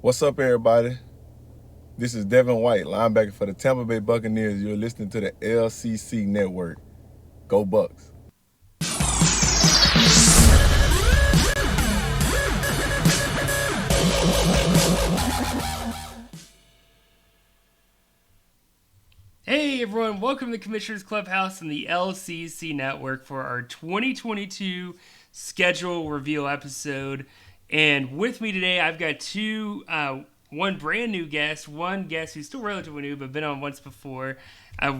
What's up, everybody? This is Devin White, linebacker for the Tampa Bay Buccaneers. You're listening to the LCC Network. Go Bucks. Hey everyone, welcome to the Commissioner's Clubhouse and the LCC Network for our 2022 schedule reveal episode. And with me today, I've got one brand new guest, one guest who's still relatively new but been on once before.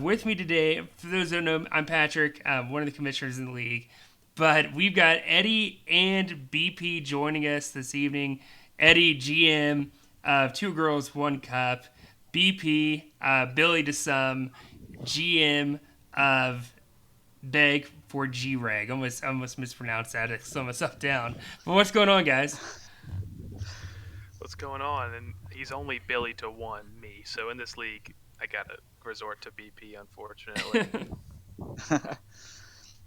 With me today, for those who don't know, I'm Patrick, one of the commissioners in the league. But we've got Eddie and BP joining us this evening. Eddie, GM of Two Girls, One Cup. BP, Billy to some, GM of Beg for G-Reg. Almost mispronounced that. I slowed myself down. But what's going on, guys? What's going on? And he's only Billy to one me. So in this league, I gotta resort to BP, unfortunately.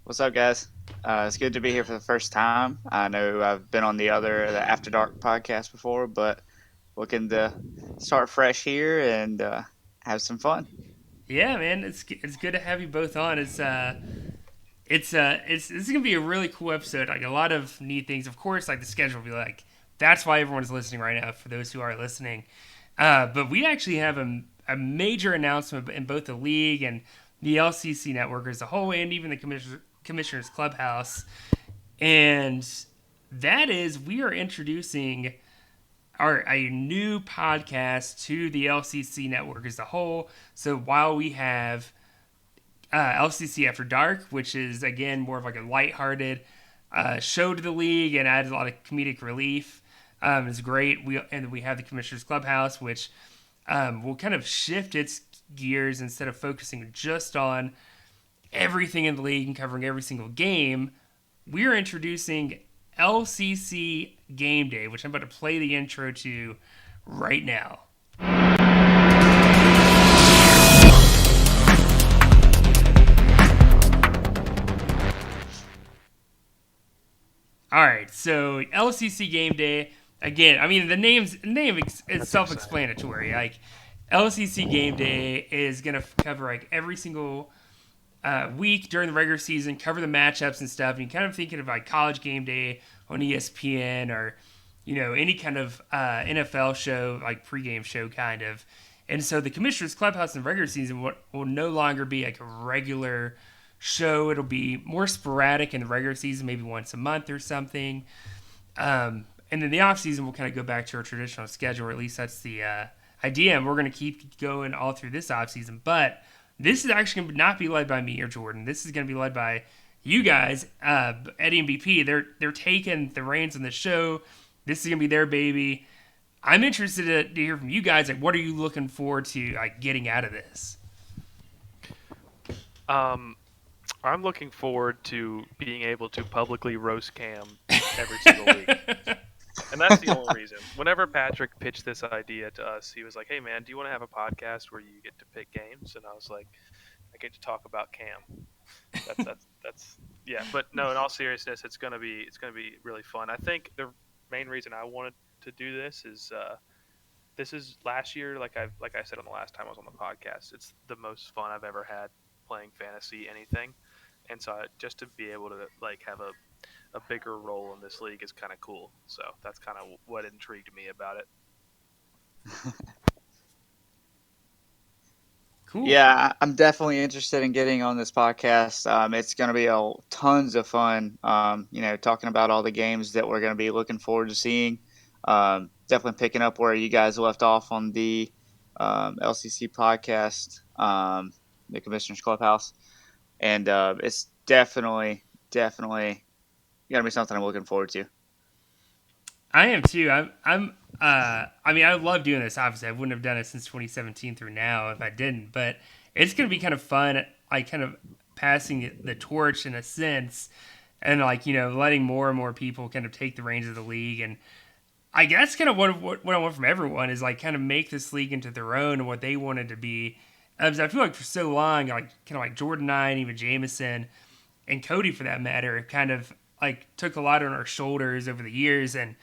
What's up, guys? It's good to be here for the first time. I know I've been on the After Dark podcast before, but looking to start fresh here and have some fun. Yeah, man, it's good to have you both on. It's this is gonna be a really cool episode. Like a lot of neat things. Of course, like the schedule will be like that's why everyone's listening right now. For those who are listening, but we actually have a major announcement in both the league and the LCC network as a whole, and even the Commissioner's Clubhouse, and that is we are introducing a new podcast to the LCC network as a whole. So while we have LCC After Dark, which is again more of like a lighthearted show to the league and adds a lot of comedic relief, it's great. We have the Commissioner's Clubhouse, which will kind of shift its gears instead of focusing just on everything in the league and covering every single game. We're introducing LCC Game Day, which I'm about to play the intro to right now. All right, so LCC Game Day again. I mean, the name is self-explanatory. Like LCC Game Day is gonna cover like every single week during the regular season, cover the matchups and stuff. And you kind of thinking of like College Game Day on ESPN or any kind of NFL show, like pregame show kind of. And so the Commissioner's Clubhouse in the regular season will no longer be like a regular show. It'll be more sporadic in the regular season, maybe once a month or something. And then the off season we'll kind of go back to our traditional schedule, or at least that's the idea. And we're going to keep going all through this off season. But this is actually going to not be led by me or Jordan. This is going to be led by you guys, Eddie and BP. They're taking the reins on the show. This is going to be their baby. I'm interested to hear from you guys. Like, what are you looking forward to, like, getting out of this? I'm looking forward to being able to publicly roast Cam every single week. And that's the only reason. Whenever Patrick pitched this idea to us, he was like, "Hey man, do you want to have a podcast where you get to pick games?" And I was like, "I get to talk about Cam." That's yeah. But no, in all seriousness, it's gonna be really fun. I think the main reason I wanted to do this is last year, like I said on the last time I was on the podcast, it's the most fun I've ever had playing fantasy anything, and so just to be able to like have a bigger role in this league is kind of cool. So that's kind of what intrigued me about it. Cool. Yeah, I'm definitely interested in getting on this podcast. It's going to be tons of fun. Talking about all the games that we're going to be looking forward to seeing. Definitely picking up where you guys left off on the LCC podcast, the Commissioner's Clubhouse, and it's definitely going to be something I'm looking forward to. I am too. I mean, I love doing this. Obviously, I wouldn't have done it since 2017 through now if I didn't. But it's going to be kind of fun. Like, kind of passing the torch in a sense, and like letting more and more people kind of take the reins of the league. And I guess kind of what I want from everyone is like kind of make this league into their own and what they wanted to be. As I feel like for so long, like kind of like Jordan and I, and even Jameson and Cody for that matter, kind of like took a lot on our shoulders over the years and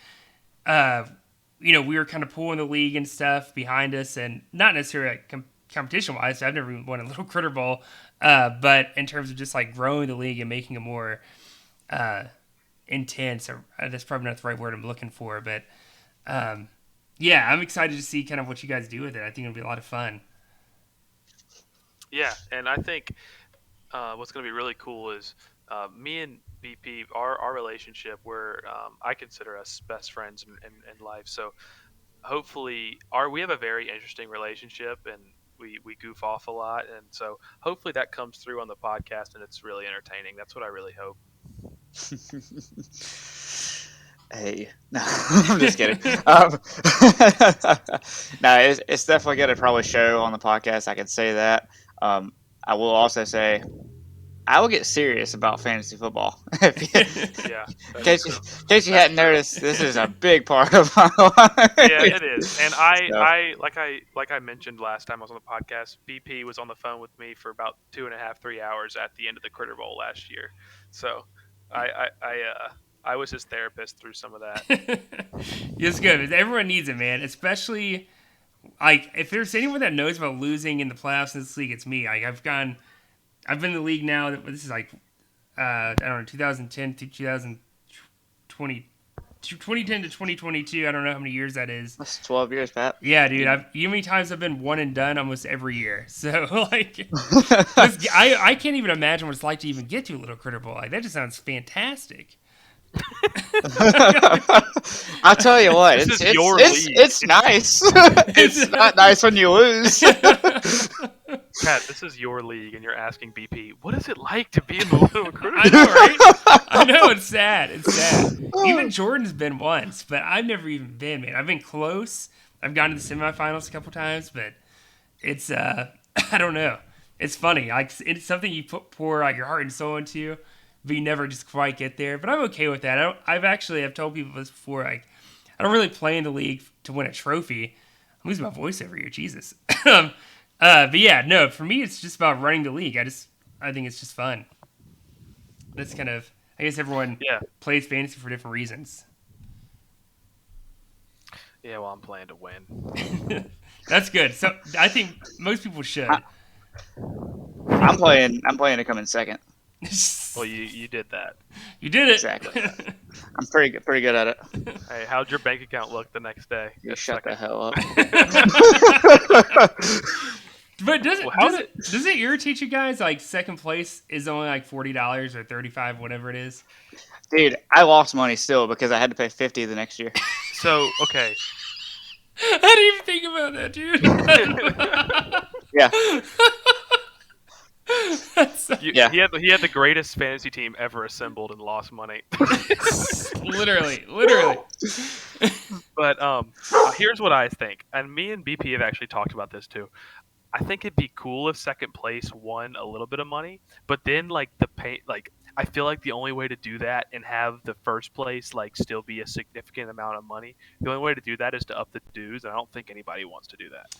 we were kind of pulling the league and stuff behind us, and not necessarily like competition wise. I've never even won a Little Critter Bowl, but in terms of just like growing the league and making it more intense, or that's probably not the right word I'm looking for, but yeah, I'm excited to see kind of what you guys do with it. I think it'll be a lot of fun. Yeah, and I think what's going to be really cool is me and BP, our relationship, where I consider us best friends in life. So hopefully, we have a very interesting relationship, and we goof off a lot. And so hopefully that comes through on the podcast, and it's really entertaining. That's what I really hope. Hey, no, I'm just kidding. No, it's definitely going to probably show on the podcast. I can say that. I will also say I will get serious about fantasy football. Yeah. In case you hadn't noticed, this is a big part of my life. Yeah, it is. And So, I like I mentioned last time I was on the podcast, BP was on the phone with me for about 2.5-3 hours at the end of the Critter Bowl last year. So I was his therapist through some of that. It's good. Everyone needs it, man. Especially like if there's anyone that knows about losing in the playoffs in this league, it's me. Like I've been in the league now. This is like I don't know, 2010 to 2020, 2010 to 2022. I don't know how many years that is. that's 12 years, Pat. Yeah, dude. You know how many times I've been one and done almost every year. So like, I can't even imagine what it's like to even get to a Little Critter Bowl. Like that just sounds fantastic. I'll tell you what, This is your league. it's nice. It's not nice when you lose. Pat, this is your league, and you're asking BP, what is it like to be in the Little Critter Bowl? I know, right? I know, it's sad. It's sad. Even Jordan's been once, but I've never even been, man. I've been close. I've gone to the semifinals a couple times, but it's I don't know. It's funny. Like it's something you pour like your heart and soul into, but you never just quite get there. But I'm okay with that. I've told people this before. Like I don't really play in the league to win a trophy. I'm losing my voice every year. Jesus. But yeah, no. For me, it's just about running the league. I think it's just fun. That's kind of. I guess everyone plays fantasy for different reasons. Yeah, well, I'm playing to win. That's good. So I think most people should. I'm playing to come in second. Well, you did that. You did it. Exactly. I'm pretty good at it. Hey, how'd your bank account look the next day? You shut the hell up. But does it irritate you guys? Like second place is only like $40 or $35, whatever it is. Dude, I lost money still because I had to pay $50 the next year. So, okay. I didn't even think about that, dude. Yeah. He had the greatest fantasy team ever assembled and lost money. literally. But here's what I think, and me and BP have actually talked about this too. I think it'd be cool if second place won a little bit of money, but then like I feel like the only way to do that and have the first place like still be a significant amount of money, the only way to do that is to up the dues, and I don't think anybody wants to do that.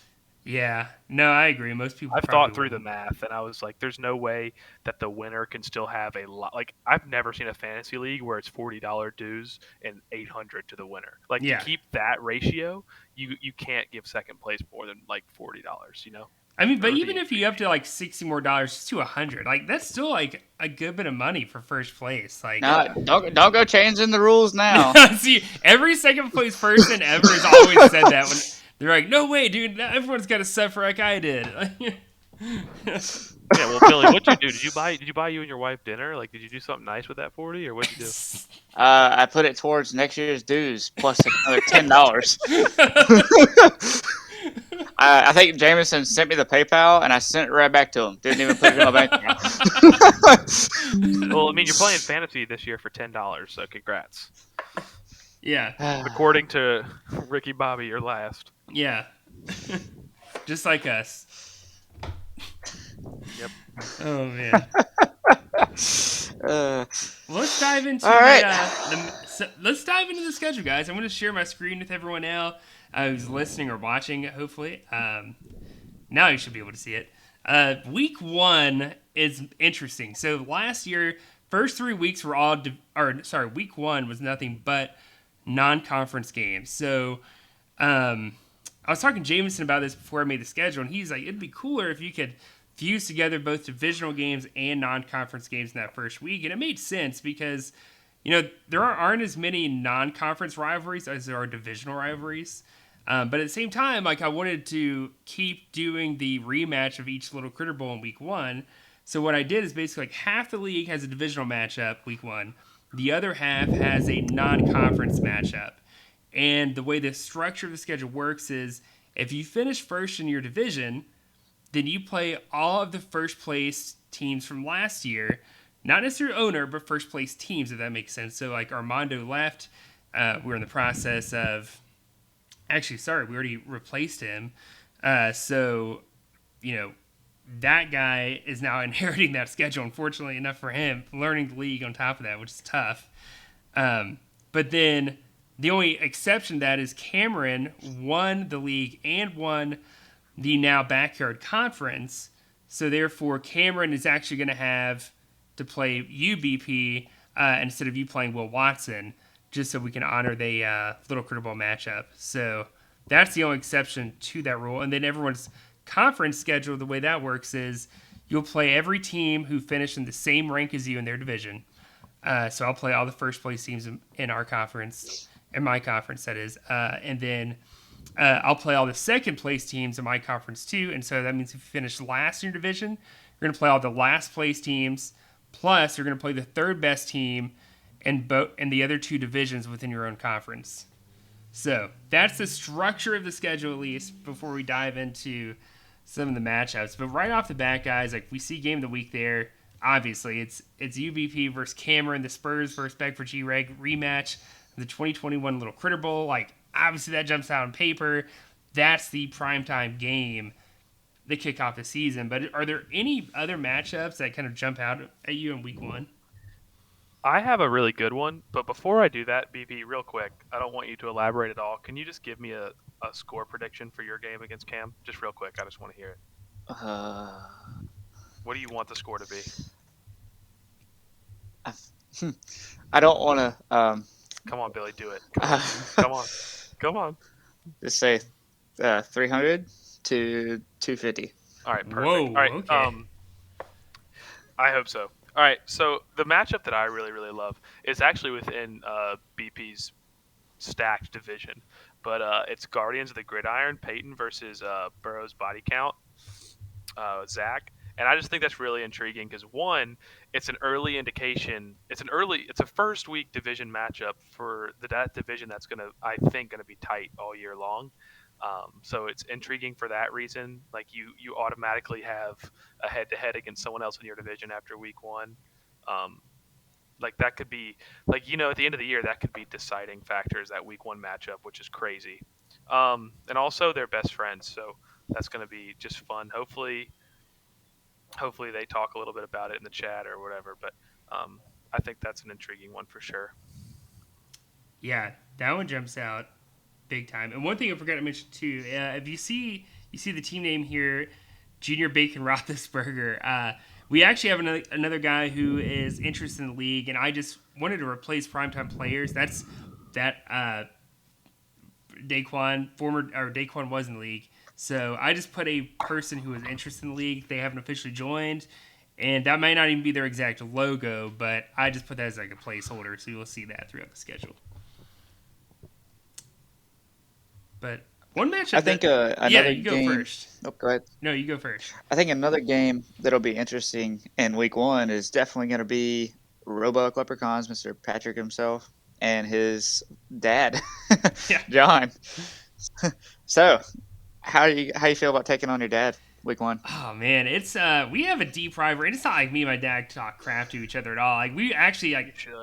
Yeah, no, I agree. Most people. I've thought through the math, and I was like, "There's no way that the winner can still have a lot." Like, I've never seen a fantasy league where it's $40 dues and $800 to the winner. Like, to keep that ratio, you can't give second place more than like $40. You know. I mean, but even if you up to like $60 more to $100, like that's still like a good bit of money for first place. Like, don't go changing the rules now. See, every second place person ever has always said that when they're like, "No way, dude! Everyone's got to suffer like I did." Yeah, well, Billy, what'd you do? Did you buy you and your wife dinner? Like, did you do something nice with that 40, or what'd you do? I put it towards next year's dues plus another $10. I think Jameson sent me the PayPal, and I sent it right back to him. Didn't even put it in my bank account. Well, I mean, you're playing fantasy this year for $10, so congrats. Yeah. According to Ricky Bobby, you're last. Yeah. Just like us. Yep. Oh man. Let's dive into let's dive into the schedule, guys. I'm going to share my screen with everyone now who's listening or watching. Hopefully, now you should be able to see it. Week 1 is interesting. So last year, first 3 weeks were week 1 was nothing but non-conference games. So I was talking to Jameson about this before I made the schedule, and he's like, it'd be cooler if you could fuse together both divisional games and non-conference games in that first week. And it made sense because, there aren't as many non-conference rivalries as there are divisional rivalries. But at the same time, I wanted to keep doing the rematch of each Little Critter Bowl in week 1. So what I did is basically half the league has a divisional matchup week 1. The other half has a non-conference matchup. And the way the structure of the schedule works is if you finish first in your division, then you play all of the first place teams from last year. Not necessarily owner, but first place teams, if that makes sense. So Armando left. We're in the process of... Actually, sorry, we already replaced him. So, that guy is now inheriting that schedule, unfortunately enough for him, learning the league on top of that, which is tough. But then the only exception to that is Cameron won the league and won the now Backyard Conference. So, therefore, Cameron is actually going to have to play UBP instead of you playing Will Watson, just so we can honor the Little Critter Bowl matchup. So that's the only exception to that rule. And then everyone's conference schedule, the way that works is you'll play every team who finished in the same rank as you in their division. So I'll play all the first place teams in our conference, in my conference, that is. And then I'll play all the second place teams in my conference too. And so that means if you finish last in your division, you're going to play all the last place teams. Plus, you're going to play the third best team in the other two divisions within your own conference. So that's the structure of the schedule, at least, before we dive into some of the matchups. But right off the bat, guys, we see game of the week there. Obviously, it's UBP versus Cameron, the Spurs versus Beckford G-Reg rematch of the 2021 Little Critter Bowl. Obviously, that jumps out on paper. That's the primetime game to kick off the season. But are there any other matchups that kind of jump out at you in week 1? I have a really good one, but before I do that, BB, real quick, I don't want you to elaborate at all. Can you just give me a score prediction for your game against Cam? Just real quick. I just want to hear it. What do you want the score to be? I don't want to... Come on, Billy, do it. Come on. Come on. Just say 300 to 250. All right, perfect. Whoa, all right, okay. I hope so. All right, so the matchup that I really, really love is actually within BP's stacked division. But it's Guardians of the Gridiron, Peyton versus Burrow's Body Count, Zach. And I just think that's really intriguing because, one, it's an early indication. It's a first week division matchup for that division that's I think going to be tight all year long. So it's intriguing for that reason. You automatically have a head-to-head against someone else in your division after week 1. That could be at the end of the year, that could be deciding factors, that week 1 matchup, which is crazy. And also they're best friends. So that's going to be just fun. Hopefully they talk a little bit about it in the chat or whatever. But I think that's an intriguing one for sure. Yeah, that one jumps out big time. And one thing I forgot to mention too, if you see the team name here, Junior Bacon Roethlisberger. We actually have another guy who is interested in the league, and I just wanted to replace primetime players. That's Daquan was in the league. So I just put a person who is interested in the league. They haven't officially joined, and that might not even be their exact logo, but I just put that as a placeholder, so you'll see that throughout the schedule. But one matchup. I think another you go game. first. Oh, go ahead. No, you go first. I think another game that'll be interesting in week 1 is definitely going to be Roebuck Leprechauns, Mr. Patrick himself, and his dad, John. So, how you feel about taking on your dad week 1? Oh man, it's we have a deep rivalry. It's not like me and my dad talk crap to each other at all. We actually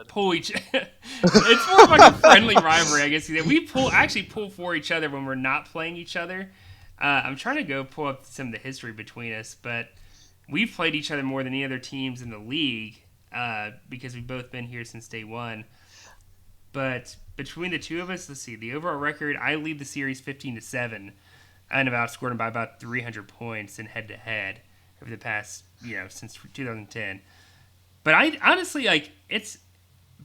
pull each. It's more of a friendly rivalry, I guess. We pull for each other when we're not playing each other. I'm trying to go pull up some of the history between us, but we've played each other more than any other teams in the league because we've both been here since day 1. But between the two of us, let's see, the overall record, I lead the series 15-7. And have outscored him by about 300 points in head-to-head over the past, since 2010. But I honestly, it's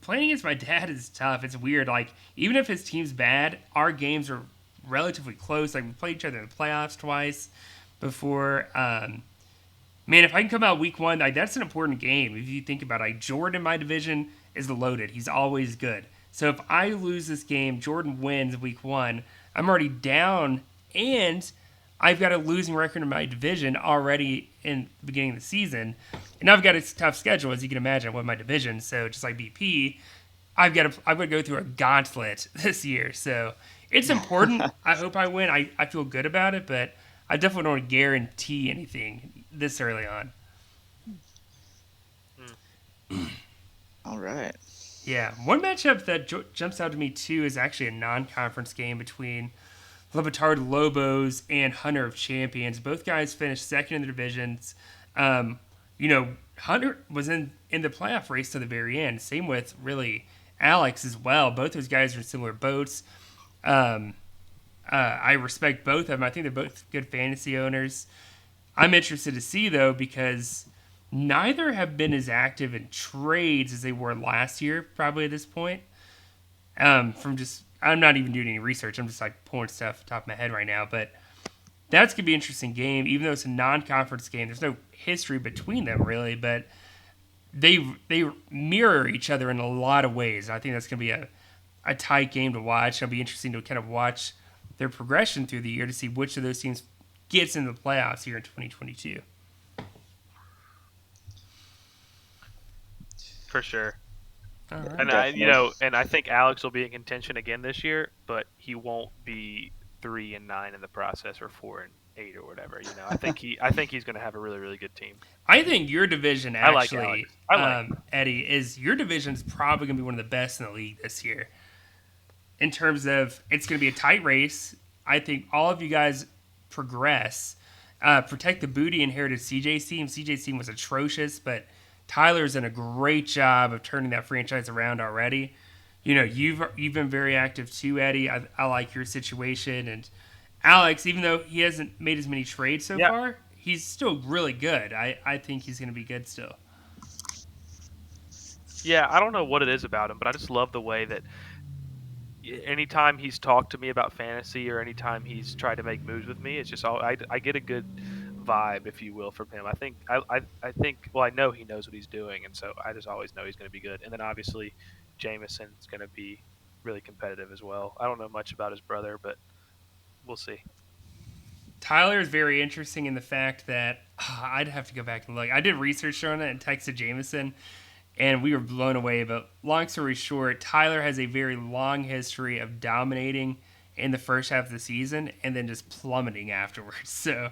playing against my dad is tough. It's weird. Even if his team's bad, our games are relatively close. Like we played each other in the playoffs twice before. Man, if I can come out week 1, like that's an important game. If you think about it, like Jordan in my division is loaded. He's always good. So if I lose this game, Jordan wins week 1, I'm already down, and I've got a losing record in my division already in the beginning of the season. And I've got a tough schedule, as you can imagine, with my division. So just like BP, I've got to go through a gauntlet this year. So it's important. I hope I win. I feel good about it, but I definitely don't want to guarantee anything this early on. All right. Yeah. One matchup that jumps out to me, too, is actually a non-conference game between Lebatard Lobos and Hunter of Champions. Both guys finished second in the divisions. Hunter was in the playoff race to the very end. Same with, really, Alex as well. Both those guys are in similar boats. I respect both of them. I think they're both good fantasy owners. I'm interested to see, though, because neither have been as active in trades as they were last year, probably at this point. I'm not even doing any research. I'm just like pulling stuff off the top of my head right now. But that's going to be an interesting game, even though it's a non-conference game. There's no history between them, really, but they mirror each other in a lot of ways. I think that's going to be a tight game to watch. It'll be interesting to kind of watch their progression through the year to see which of those teams gets into the playoffs here in 2022. For sure. All right. And I think Alex will be in contention again this year, but he won't be 3-9 in the process or 4-8 or whatever. I think he's going to have a really, really good team. I think your division actually, I like Eddie, is your division's probably going to be one of the best in the league this year. In terms of, it's going to be a tight race. I think all of you guys progress. Protect the Booty inherited CJ's team. CJ's team was atrocious, but Tyler's done a great job of turning that franchise around already. You've been very active too, Eddie. I like your situation. And Alex, even though he hasn't made as many trades so far, he's still really good. I think he's going to be good still. Yeah, I don't know what it is about him, but I just love the way that anytime he's talked to me about fantasy or anytime he's tried to make moves with me, it's just I get a good vibe, if you will, from him. I think I know he knows what he's doing, and so I just always know he's going to be good. And then obviously Jameson's going to be really competitive as well. I don't know much about his brother, but we'll see. Tyler is very interesting in the fact that I'd have to go back and look. I did research on it and texted Jameson, and we were blown away. But long story short, Tyler has a very long history of dominating in the first half of the season and then just plummeting afterwards. So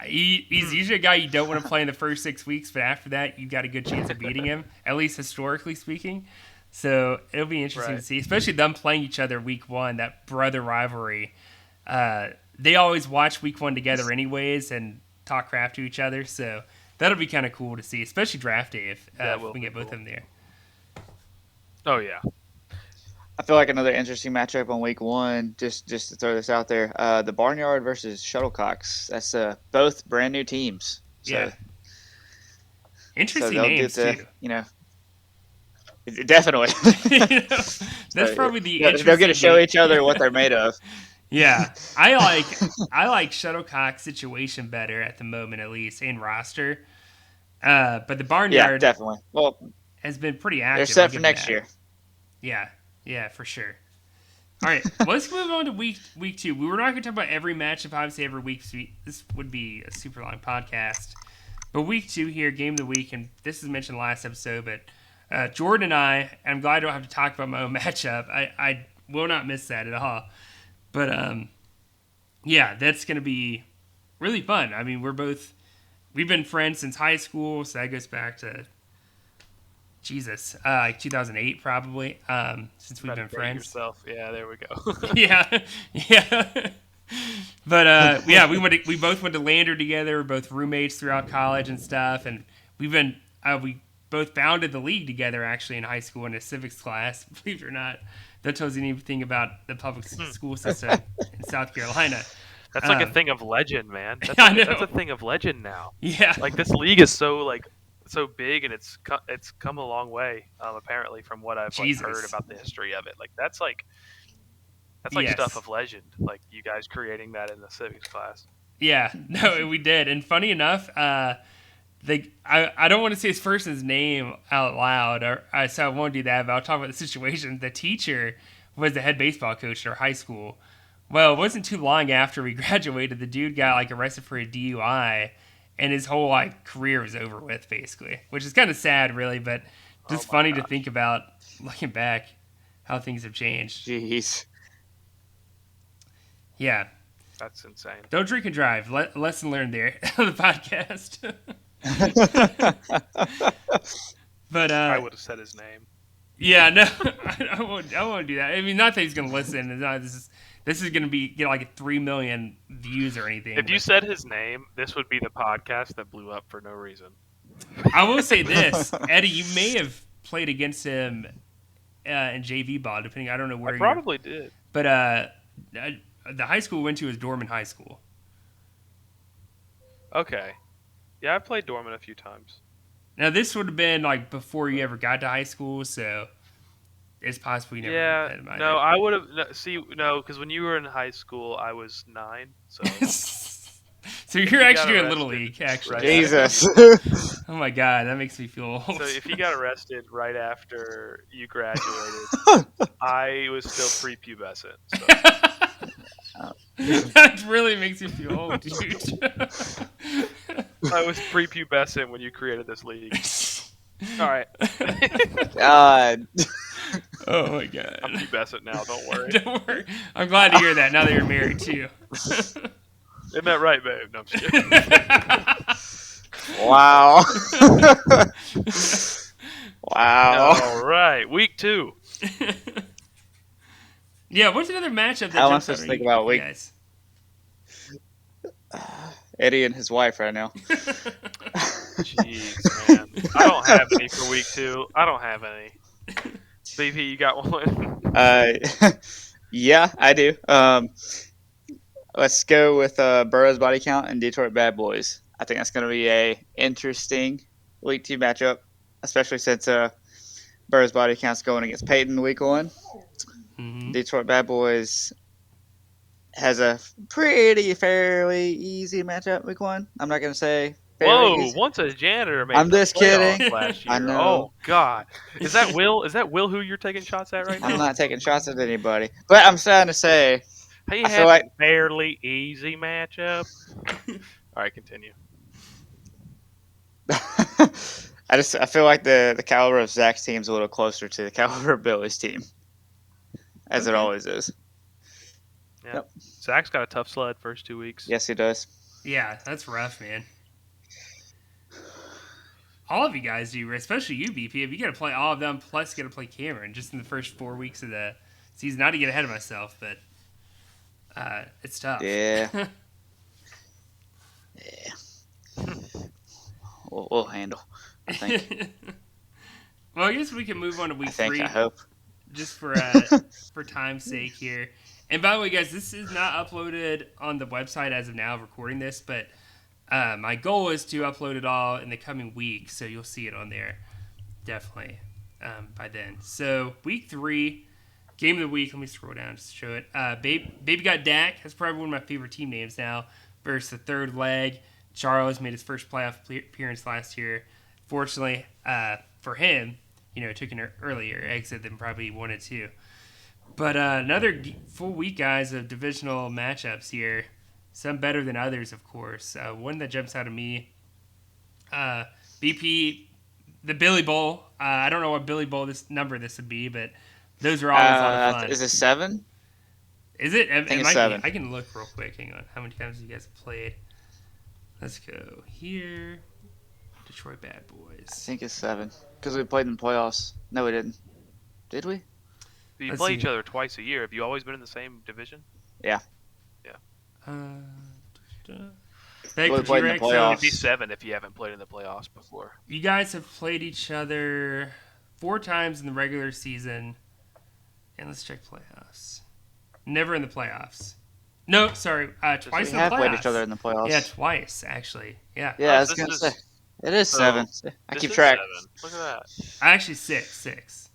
he's usually a guy you don't want to play in the first 6 weeks, but after that, you've got a good chance of beating him, at least historically speaking. So it'll be interesting to see, especially them playing each other week 1, that brother rivalry. They always watch week 1 together anyways and talk crap to each other. So that'll be kind of cool to see, especially draft day if we can get both of them there. Oh, yeah. I feel like another interesting matchup on week 1, just to throw this out there, the Barnyard versus Shuttlecocks. That's both brand new teams. So, yeah. Interesting so names, too. Definitely. That's probably the interesting they'll get to show each other what they're made of. Yeah. I like Shuttlecock's situation better at the moment, at least, in roster. But the Barnyard definitely. Well, has been pretty active. They're set for next year. Yeah, for sure. All right, let's move on to week 2. We were not going to talk about every matchup, obviously, every week. This would be a super long podcast. But week 2 here, game of the week, and this is mentioned last episode, but Jordan and I'm glad I don't have to talk about my own matchup. I will not miss that at all. But, that's going to be really fun. I mean, we've been friends since high school, so that goes back to, like 2008 probably, since we've been friends. Yourself. Yeah, there we go. yeah. But, we both went to Lander together. We're both roommates throughout college and stuff, and we both founded the league together, actually, in high school in a civics class, believe it or not. That tells you anything about the public school system in South Carolina. That's like a thing of legend, man. I know. That's a thing of legend now. Yeah. Like, this league is so big, and it's come a long way, apparently, from what I've heard about the history of it. Like, that's That's like Yes. stuff of legend. Like you guys creating that in the civics class. Yeah, no, we did. And funny enough, I don't want to say this person's name out loud, so I won't do that, but I'll talk about the situation. The teacher was the head baseball coach at our high school. Well, it wasn't too long after we graduated, the dude got like arrested for a DUI, and his whole like career was over with, basically, which is kind of sad, really, but just funny to think about looking back how things have changed. Jeez. Yeah. That's insane. Don't drink and drive. Lesson learned there on the podcast. But I would have said his name. Yeah, no, I won't do that. I mean, not that he's gonna listen. This is gonna get like 3 million views or anything. If you said his name, this would be the podcast that blew up for no reason. I will say this, Eddie, you may have played against him in JV ball, depending. I don't know where. I probably did. But the high school we went to was Dorman High School. Okay. Yeah, I've played Dorman a few times. Now, this would have been like before you ever got to high school, so it's possible you never had him. No, I would have. No, because when you were in high school, I was 9. So, so you're actually doing Little League, actually. Jesus. Oh my God, that makes me feel old. So if you got arrested right after you graduated, I was still prepubescent. So. That really makes you feel old, dude. I was prepubescent when you created this league. All right. God. Oh my God. I'm pubescent now. Don't worry. Don't worry. I'm glad to hear that. Now that you're married too. Isn't that right, babe? No, I'm just kidding. Wow. Wow. All right. Week 2. Yeah, what's another matchup that I want jumps to out think at about you week. guys? Eddie and his wife right now. Jeez, man. I don't have any for week 2. I don't have any. BP, you got one? Yeah, I do. Let's go with Burrow's Body Count and Detroit Bad Boys. I think that's going to be a interesting week 2 matchup, especially since Burrow's Body Count's going against Peyton week 1. Mm-hmm. Detroit Bad Boys has a fairly easy matchup week 1. I'm not going to say Whoa! easy. Once a janitor made I'm just kidding. last year. I know. Oh God! Is that Will? Is that Will who you're taking shots at right now? I'm not taking shots at anybody, but I'm trying to say He I had feel like- a fairly easy matchup. All right, continue. I feel like the caliber of Zach's team is a little closer to the caliber of Billy's team, as it always is. Yeah. Yep. Zach's got a tough sled first 2 weeks. Yes, he does. Yeah, that's rough, man. All of you guys do, especially you, BP. If you got to play all of them, plus you got to play Cameron just in the first 4 weeks of the season. Not to get ahead of myself, but it's tough. Yeah. Yeah. We'll handle, I think. Well, I guess we can move on to week 3. I hope. Just for time's sake here. And by the way, guys, this is not uploaded on the website as of now of recording this, but my goal is to upload it all in the coming week, so you'll see it on there definitely by then. So week 3, game of the week. Let me scroll down just to show it. Baby got Dak. That's probably one of my favorite team names now. Versus the third leg. Charles made his first playoff appearance last year. Fortunately for him, took an earlier exit than probably wanted to. But another full week, guys, of divisional matchups here. Some better than others, of course. One that jumps out at me, BP, the Billy Bowl. I don't know what Billy Bowl this would be, but those are always a lot of fun. Is it 7? Is it? I think it's 7. I can look real quick. Hang on. How many times have you guys played? Let's go here. Detroit Bad Boys. I think it's 7 because we played in the playoffs. No, we didn't. Did we? You Let's play see. each other twice a year. Have you always been in the same division? Yeah. Beck, We would played you in the rank some- playoffs. It'd be 7 if you haven't played in the playoffs before. You guys have played each other 4 times in the regular season. And let's check playoffs. Never in the playoffs. No, sorry. Twice We in the have playoffs. played each other in the playoffs. Yeah, twice, actually. Yeah. Yeah, I was this going to is- say. It is so 7. I This keep is track. 7. Look at that. Actually, 6.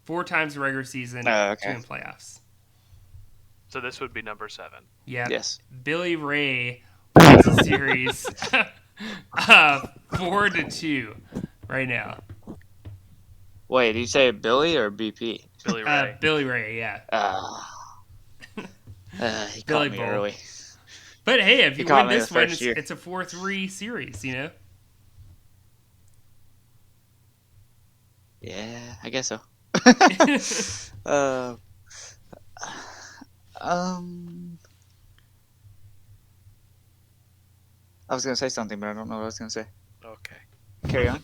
4 times the regular season, Oh, okay. 2 in playoffs. So this would be number 7. Yeah. Yes. Billy Ray wins the series 4-2 right now. Wait, did you say Billy or BP? Billy Ray. Billy Ray, yeah. He Billy caught me Bull. early. But hey, if He you caught win me this the one, first year. it's a 4-3 series, you know? Yeah, I guess so. I was gonna say something, but I don't know what I was gonna say. Okay. Carry on.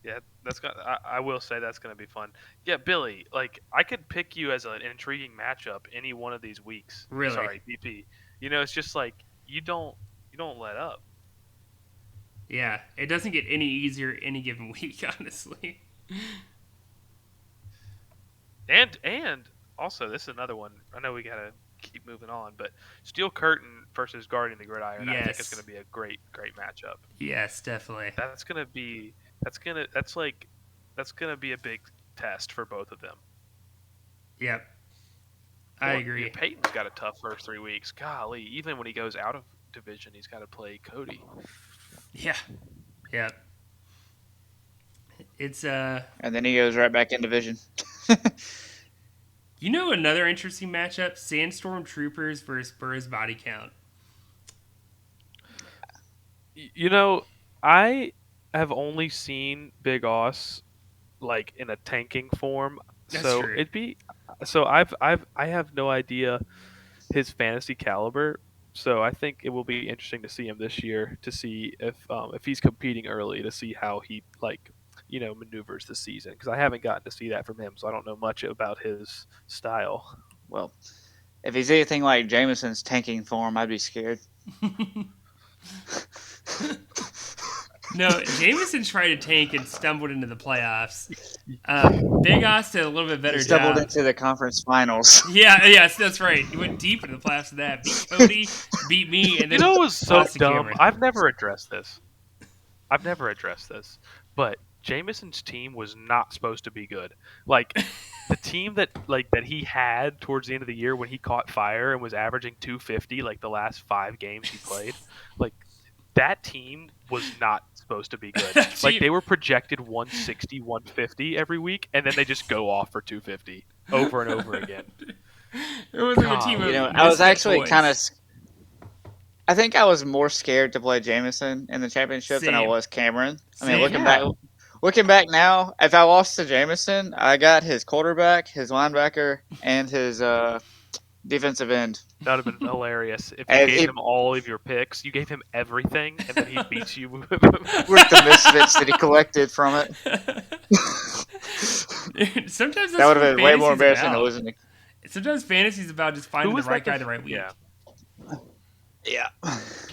Yeah, I will say that's gonna be fun. Yeah, Billy, like I could pick you as an intriguing matchup any one of these weeks. Really? Sorry, BP. It's just like you don't let up. Yeah, it doesn't get any easier any given week, honestly. And also, this is another one. I know we gotta keep moving on, but Steel Curtain versus Guardian the Gridiron, I think it's gonna be a great matchup. Yes, definitely. That's gonna be a big test for both of them. Yep. I agree. Peyton's got a tough first 3 weeks. Golly, even when he goes out of division, he's got to play Cody. Yeah. Yep. It's And then he goes right back in division. another interesting matchup: Sandstorm Troopers versus Spurs Body Count. I have only seen Big Oss like in a tanking form, That's so true. I have no idea his fantasy caliber. So I think it will be interesting to see him this year to see if he's competing early, to see how he maneuvers the season, because I haven't gotten to see that from him, so I don't know much about his style. Well, if he's anything like Jameson's tanking form, I'd be scared. No, Jameson tried to tank and stumbled into the playoffs. Big Oss did a little bit better He stumbled job. into the conference finals. Yeah, yes, that's right. He went deep into the playoffs with that. Beat Cody, beat me, and then It was so lost to dumb. Cameron. I've never addressed this, but Jameson's team was not supposed to be good. Like the team that he had towards the end of the year when he caught fire and was averaging 250 like the last 5 games he played, like that team was not supposed to be good. Like they were projected 160, 150 every week, and then they just go off for 250 over and over again. It was like a team of I was actually boys. kind of. I think I was more scared to play Jameson in the championship than I Same. was Cameron. I mean, Same. looking back now, if I lost to Jameson, I got his quarterback, his linebacker, and his defensive end. That would have been hilarious if you gave him all of your picks. You gave him everything, and then he beats you with the misfits that he collected from it. Sometimes that would have been way more embarrassing than losing. Sometimes fantasy's about just finding the right guy the right week. Yeah,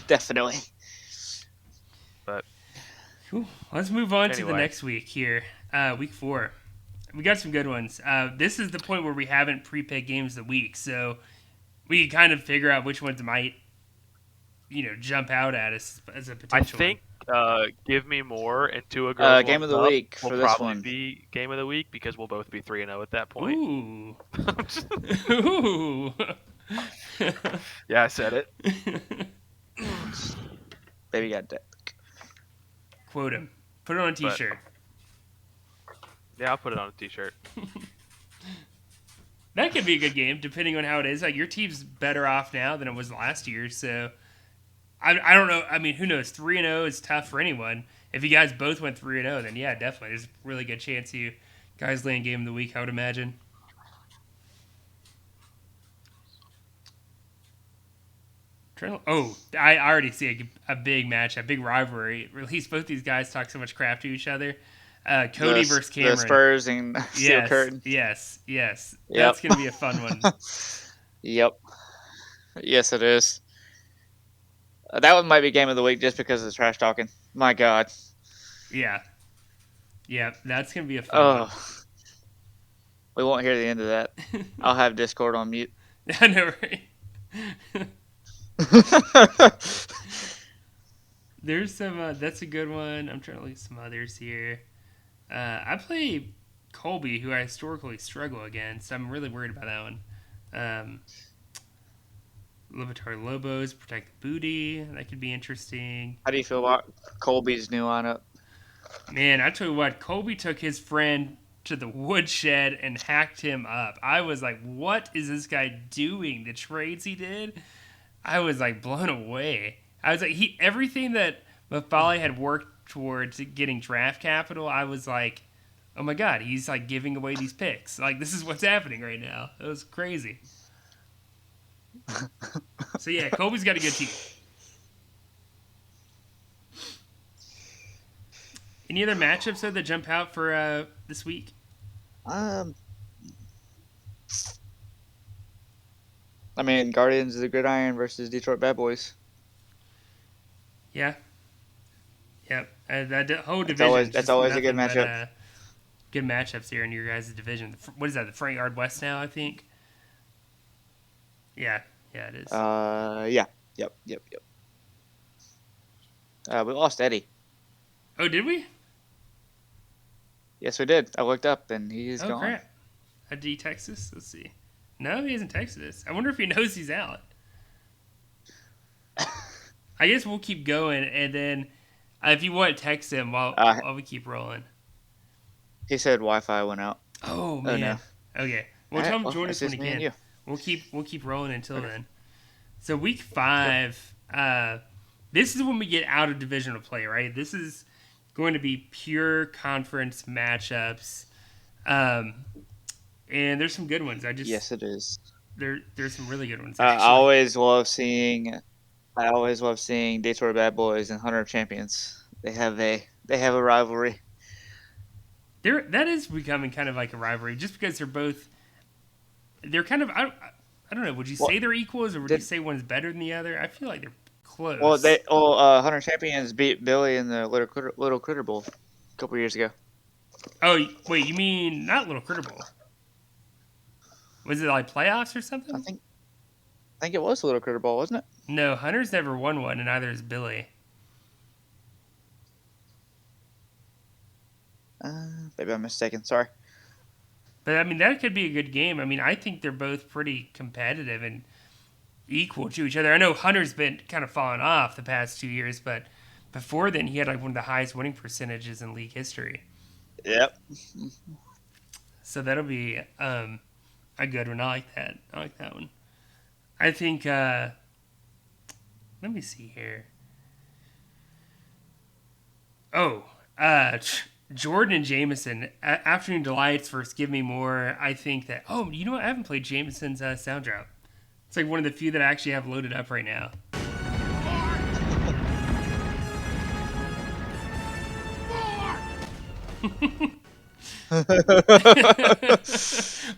definitely. But let's move on to the next week here, week 4. We got some good ones. This is the point where we haven't pre-picked games of the week, so we can kind of figure out which ones might, jump out at us as a potential. I think Give Me More and Two Girls Game of the Week for this one. Be game of the week because we'll both be 3-0 at that point. Ooh. Ooh. Yeah, I said it. Baby got that. Quote him. Put it on a t-shirt. Yeah, I'll put it on a t-shirt. That could be a good game, depending on how it is. Like, your team's better off now than it was last year, so I don't know. I mean, who knows? 3-0 is tough for anyone. If you guys both went 3-0, then yeah, definitely. There's a really good chance you guys land game of the week, I would imagine. Oh, I already see a big match, a big rivalry. At least both these guys talk so much crap to each other. Cody versus Cameron. The Spurs and Steel Curtain. Yes. Yep. That's going to be a fun one. Yep. Yes, it is. That one might be game of the week just because of the trash talking. My God. Yeah. Yeah, that's going to be a fun one. We won't hear the end of that. I'll have Discord on mute. I know, right? There's some, that's a good one. I'm trying to look at some others here. I play Colby, who I historically struggle against. I'm really worried about that one. Lobatar Lobos, protect the booty. That could be interesting. How do you feel about Colby's new lineup? Man, I tell you what, Colby took his friend to the woodshed and hacked him up. I was like, what is this guy doing? The trades he did? I was like blown away. I was like, everything that Mafali had worked towards getting draft capital, I was like, oh my god, he's like giving away these picks. Like, this is what's happening right now. It was crazy. So yeah, Colby's got a good team. Any other matchups though that jump out for this week? I mean, Guardians of the Gridiron versus Detroit Bad Boys. Yeah. Yep. That whole division. That's always a good matchup. Good matchups here in your guys' division. What is that? The Front Yard West now, I think. Yeah. Yeah, it is. Yeah. Yep. We lost Eddie. Oh, did we? Yes, we did. I looked up and he's gone. Crap. Did he text us? Let's see. No, he hasn't texted us. I wonder if he knows he's out. I guess we'll keep going, and then if you want to text him while we keep rolling. He said Wi-Fi went out. Oh man. No. Okay. Well, tell him join us when he me and can. you. We'll keep rolling until then. So week 5, this is when we get out of divisional play, right? This is going to be pure conference matchups, and there's some good ones. Yes, it is. There's some really good ones. I always love seeing Detroit Bad Boys and Hunter Champions. They have a rivalry. That is becoming kind of like a rivalry, just because they're kind of I don't know. Would you say they're equals, or would you say one's better than the other? I feel like they're close. Well, Hunter Champions beat Billy in the Little Critter Bowl a couple years ago. Oh wait, you mean not Little Critter Bowl? Was it like playoffs or something? I think it was Little Critter Bowl, wasn't it? No, Hunter's never won one, and neither has Billy. Maybe I'm mistaken. Sorry. But I mean, that could be a good game. I mean, I think they're both pretty competitive and equal to each other. I know Hunter's been kind of falling off the past 2 years, but before then, he had like one of the highest winning percentages in league history. Yep. So that'll be a good one. I like that one. I think. Let me see here. Oh, Jordan and Jameson, Afternoon Delights versus Give Me More. I think that. Oh, you know what? I haven't played Jameson's Sound Drop. It's like one of the few that I actually have loaded up right now.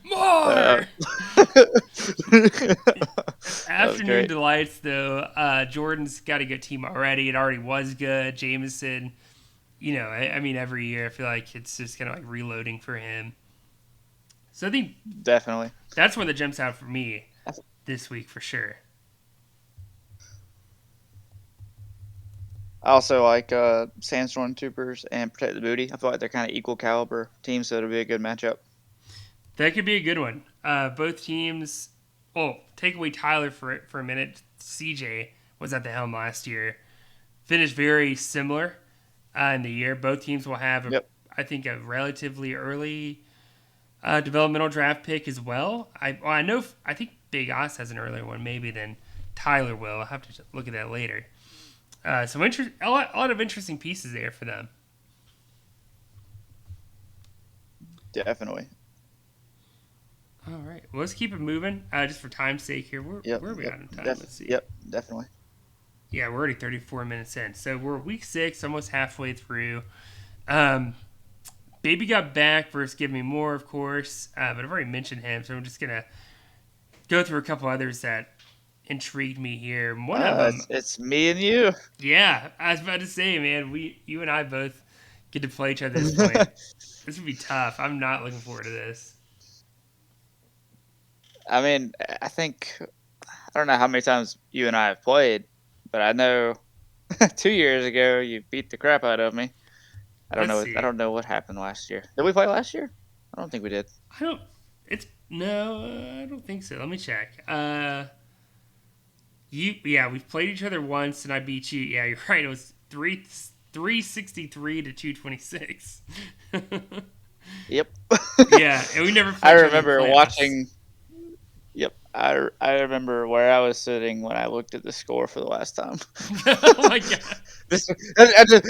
More! Afternoon Delights, though. Jordan's got a good team already. It already was good. Jameson, I mean, every year I feel like it's just kind of like reloading for him. So I think definitely that's one that jumps out for me this week for sure. I also like Sandstorm Troopers and Protect the Booty. I feel like they're kind of equal caliber teams, so it'll be a good matchup. That could be a good one. Both teams. Well, take away Tyler for a minute. CJ was at the helm last year. Finished very similar in the year. Both teams will have, I think, a relatively early developmental draft pick as well. I think Big Oz has an earlier one maybe than Tyler will. I'll have to look at that later. A lot of interesting pieces there for them. Definitely. All right. Well, let's keep it moving. Just for time's sake here. Where are we at in time? Let's see. Yep, definitely. Yeah, we're already 34 minutes in. So we're week 6, almost halfway through. Baby got back versus Give Me More, of course. But I've already mentioned him, so I'm just going to go through a couple others that intrigued me here. One of them, it's me and you. Yeah, I was about to say, man, you and I both get to play each other at this point. This would be tough. I'm not looking forward to this. I mean, I don't know how many times you and I have played, but I know 2 years ago you beat the crap out of me. I don't know what happened last year. Did we play last year? I don't think we did. I don't. I don't think so. Let me check. We've played each other once, and I beat you. Yeah, you're right. It was 363 to 226. Yep. Yeah, and we never I played each other in remember playoffs. watching. Yep, I remember where I was sitting when I looked at the score for the last time. Oh my god! I just-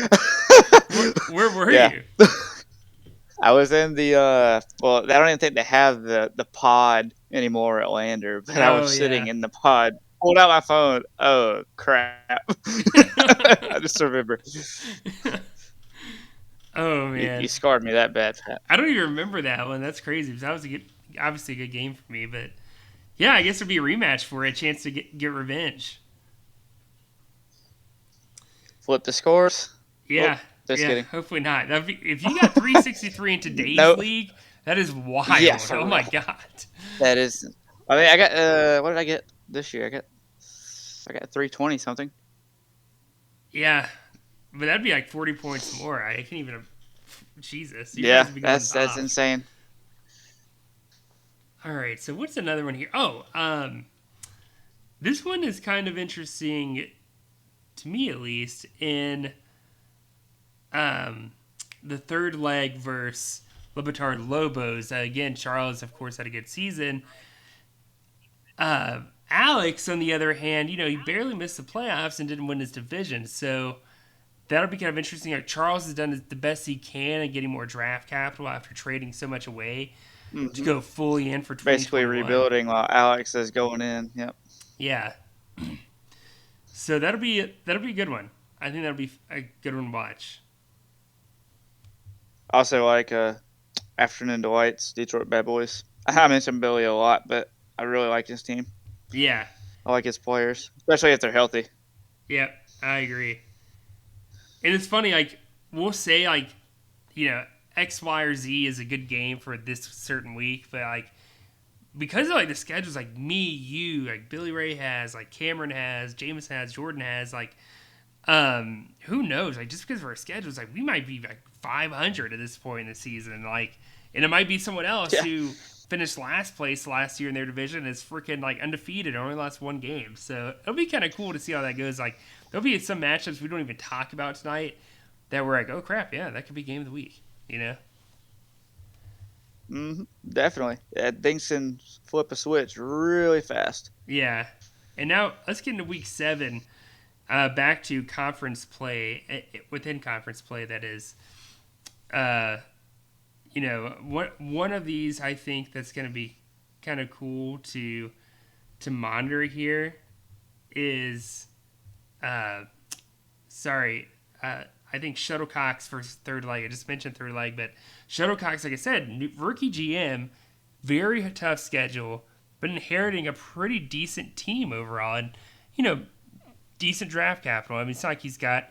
Where were Yeah. you? I was in the well, I don't even think they have the pod anymore at Lander, but I Oh, was sitting yeah. in the pod, pulled out my phone. Oh crap! I just remember Oh you man, scarred me that bad, Pat. I don't even remember that one. That's crazy. That was obviously a good game for me. But yeah, I guess it'd be a rematch for a chance to get revenge. Flip the scores. Yeah, Just yeah. kidding. Hopefully not. If you got 363 in today's No. league, that is wild. Yeah, for Oh my real. god. That is. I mean, I got what did I get this year? I got 320 something. Yeah, but that'd be like 40 points more. I can't even. Jesus, you guys Yeah, would be going that's off. insane. All right, so what's another one here? Oh, this one is kind of interesting to me, at least, in the third leg versus Libertad Lobos. Again, Charles, of course, had a good season. Alex, on the other hand, he barely missed the playoffs and didn't win his division, so that'll be kind of interesting. Like, Charles has done the best he can in getting more draft capital after trading so much away to go fully in for 2021. Basically rebuilding while Alex is going in. Yep. Yeah. So that'll be a good one. I think that'll be a good one to watch. Also, like Afternoon Delights, Detroit Bad Boys. I mentioned Billy a lot, but I really like his team. Yeah. I like his players, especially if they're healthy. Yep. I agree. And it's funny, like, we'll say, like, X, Y, or Z is a good game for this certain week, but, like, because of, like, the schedules, like, me, you, like, Billy Ray has, like, Cameron has, Jameis has, Jordan has, like, who knows? Like, just because of our schedules, like, we might be, like, 500 at this point in the season, like, and it might be someone else who finished last place last year in their division and is freaking, like, undefeated and only lost one game. So it'll be kind of cool to see how that goes. Like, there'll be some matchups we don't even talk about tonight that we're like, oh crap, yeah, that could be game of the week, Definitely. Yeah, things can flip a switch really fast. Yeah. And now let's get into week 7. Back to conference play, within conference play, that is. One of these I think that's going to be kind of cool to monitor here is, I think Shuttlecock's versus third leg. I just mentioned third leg, but Shuttlecock's, like I said, rookie GM, very tough schedule, but inheriting a pretty decent team overall, and decent draft capital. I mean, it's not like he's got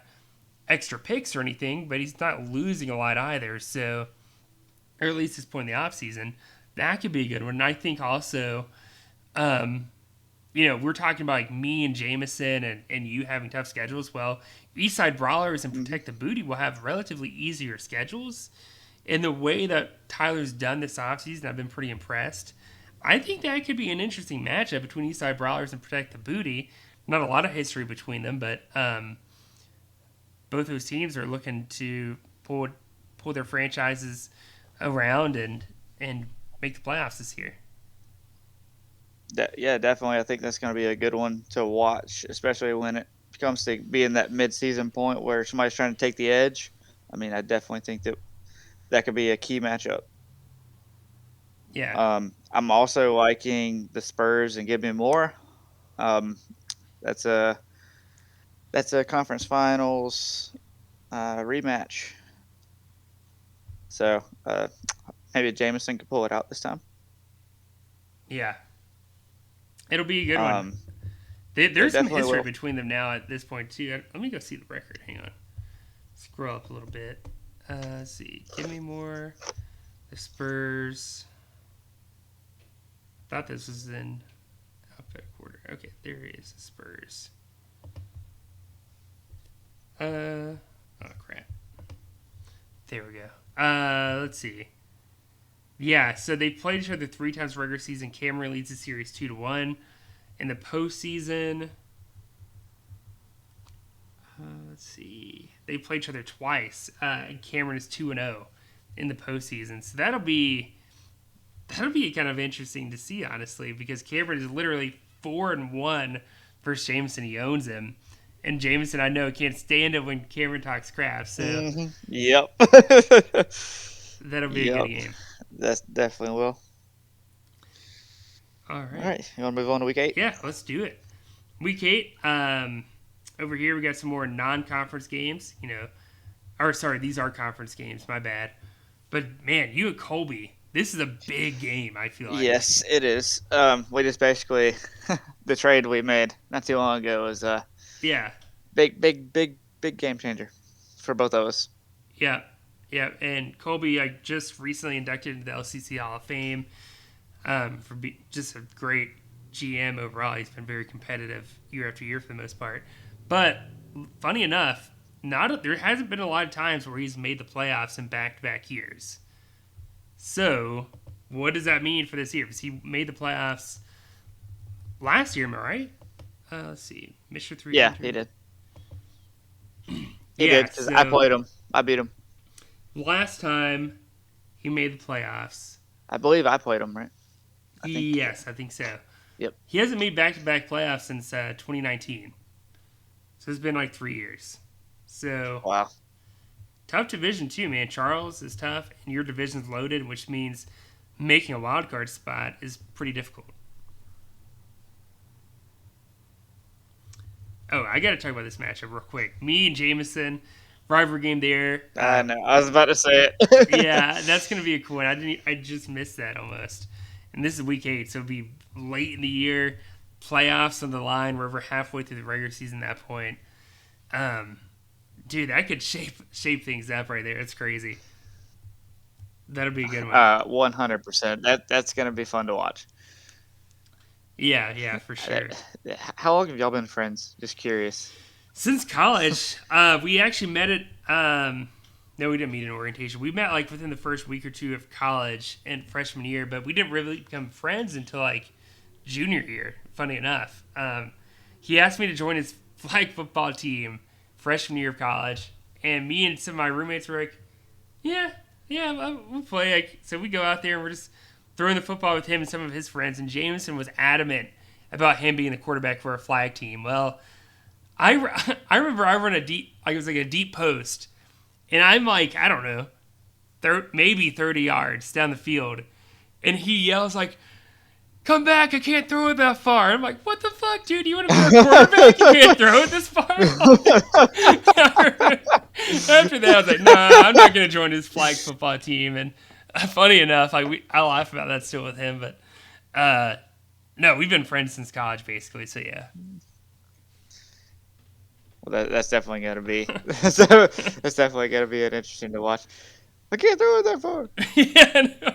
extra picks or anything, but he's not losing a lot either. So, or at least this point in the offseason, that could be a good one. And I think also, we're talking about like me and Jameson and you having tough schedules. Well, Eastside Brawlers and Protect the Booty will have relatively easier schedules. And the way that Tyler's done this offseason, I've been pretty impressed. I think that could be an interesting matchup between Eastside Brawlers and Protect the Booty. Not a lot of history between them, but both those teams are looking to pull their franchises around and make the playoffs this year. Yeah, definitely. I think that's going to be a good one to watch, especially when it comes to being that mid-season point where somebody's trying to take the edge. I mean, I definitely think that could be a key matchup. Yeah. I'm also liking the Spurs and Give Me More. That's a conference finals rematch. So maybe Jameson could pull it out this time. Yeah. It'll be a good one. There's some history between them now at this point, too. Let me go see the record. Hang on. Scroll up a little bit. Let's see. Give Me More. The Spurs. I thought this was in alphabetical order. Okay, there it is. The Spurs. Oh, crap. There we go. Let's see. Yeah, so they played each other 3 times regular season. Cameron leads the series 2-1. In the postseason, let's see, they played each other twice. And Cameron is 2-0 in the postseason. So that'll be kind of interesting to see, honestly, because Cameron is literally 4-1 versus Jameson. He owns him, and Jameson, I know, can't stand it when Cameron talks crap. So Yep. that'll be a good game. That's definitely will. All right. All right. You want to move on to week 8? Yeah, let's do it. Week 8. Over here we got some more non-conference games. These are conference games. My bad. But man, you and Colby, this is a big game. I feel like. Yes, it is. We just basically the trade we made not too long ago was big game changer for both of us. Yeah. And Colby, I just recently inducted into the LCC Hall of Fame. Just a great GM overall. He's been very competitive year after year for the most part. But funny enough, there hasn't been a lot of times where he's made the playoffs in back-to-back years. So, what does that mean for this year? Because he made the playoffs last year, am I right? Let's see. Mr. 3. Yeah, he did. He did, because I played him. I beat him. Last time he made the playoffs. I believe I played him, right? Yes, I think so. Yep. He hasn't made back-to-back playoffs since 2019. So it's been like 3 years. So wow. Tough division too, man. Charles is tough, and your division's loaded, which means making a wild card spot is pretty difficult. Oh, I got to talk about this matchup real quick. Me and Jameson, rivalry game there. I know. I was about to say it. Yeah, that's gonna be a cool one. I just missed that almost. And this is week 8, so it'll be late in the year, playoffs on the line. We're over halfway through the regular season at that point. Dude, that could shape things up right there. It's crazy. That'll be a good one. 100%. That's gonna be fun to watch. Yeah, for sure. How long have y'all been friends? Just curious. Since college, we actually met at. No, we didn't meet in orientation. We met like within the first week or two of college and freshman year, but we didn't really become friends until like junior year. Funny enough, he asked me to join his flag football team freshman year of college, and me and some of my roommates were like, "Yeah, we'll play." Like, so we go out there and we're just throwing the football with him and some of his friends. And Jameson was adamant about him being the quarterback for our flag team. Well, I remember I run a deep post. And I'm like, I don't know, maybe 30 yards down the field. And he yells like, "Come back, I can't throw it that far." I'm like, what the fuck, dude? You want to be a quarterback? You can't throw it this far? After that, I was like, nah, I'm not going to join his flag football team. And funny enough, I laugh about that still with him. But no, we've been friends since college, basically. So, yeah. Well, that's definitely gonna be that's definitely gonna be an interesting to watch. I can't throw it that far. Yeah, no.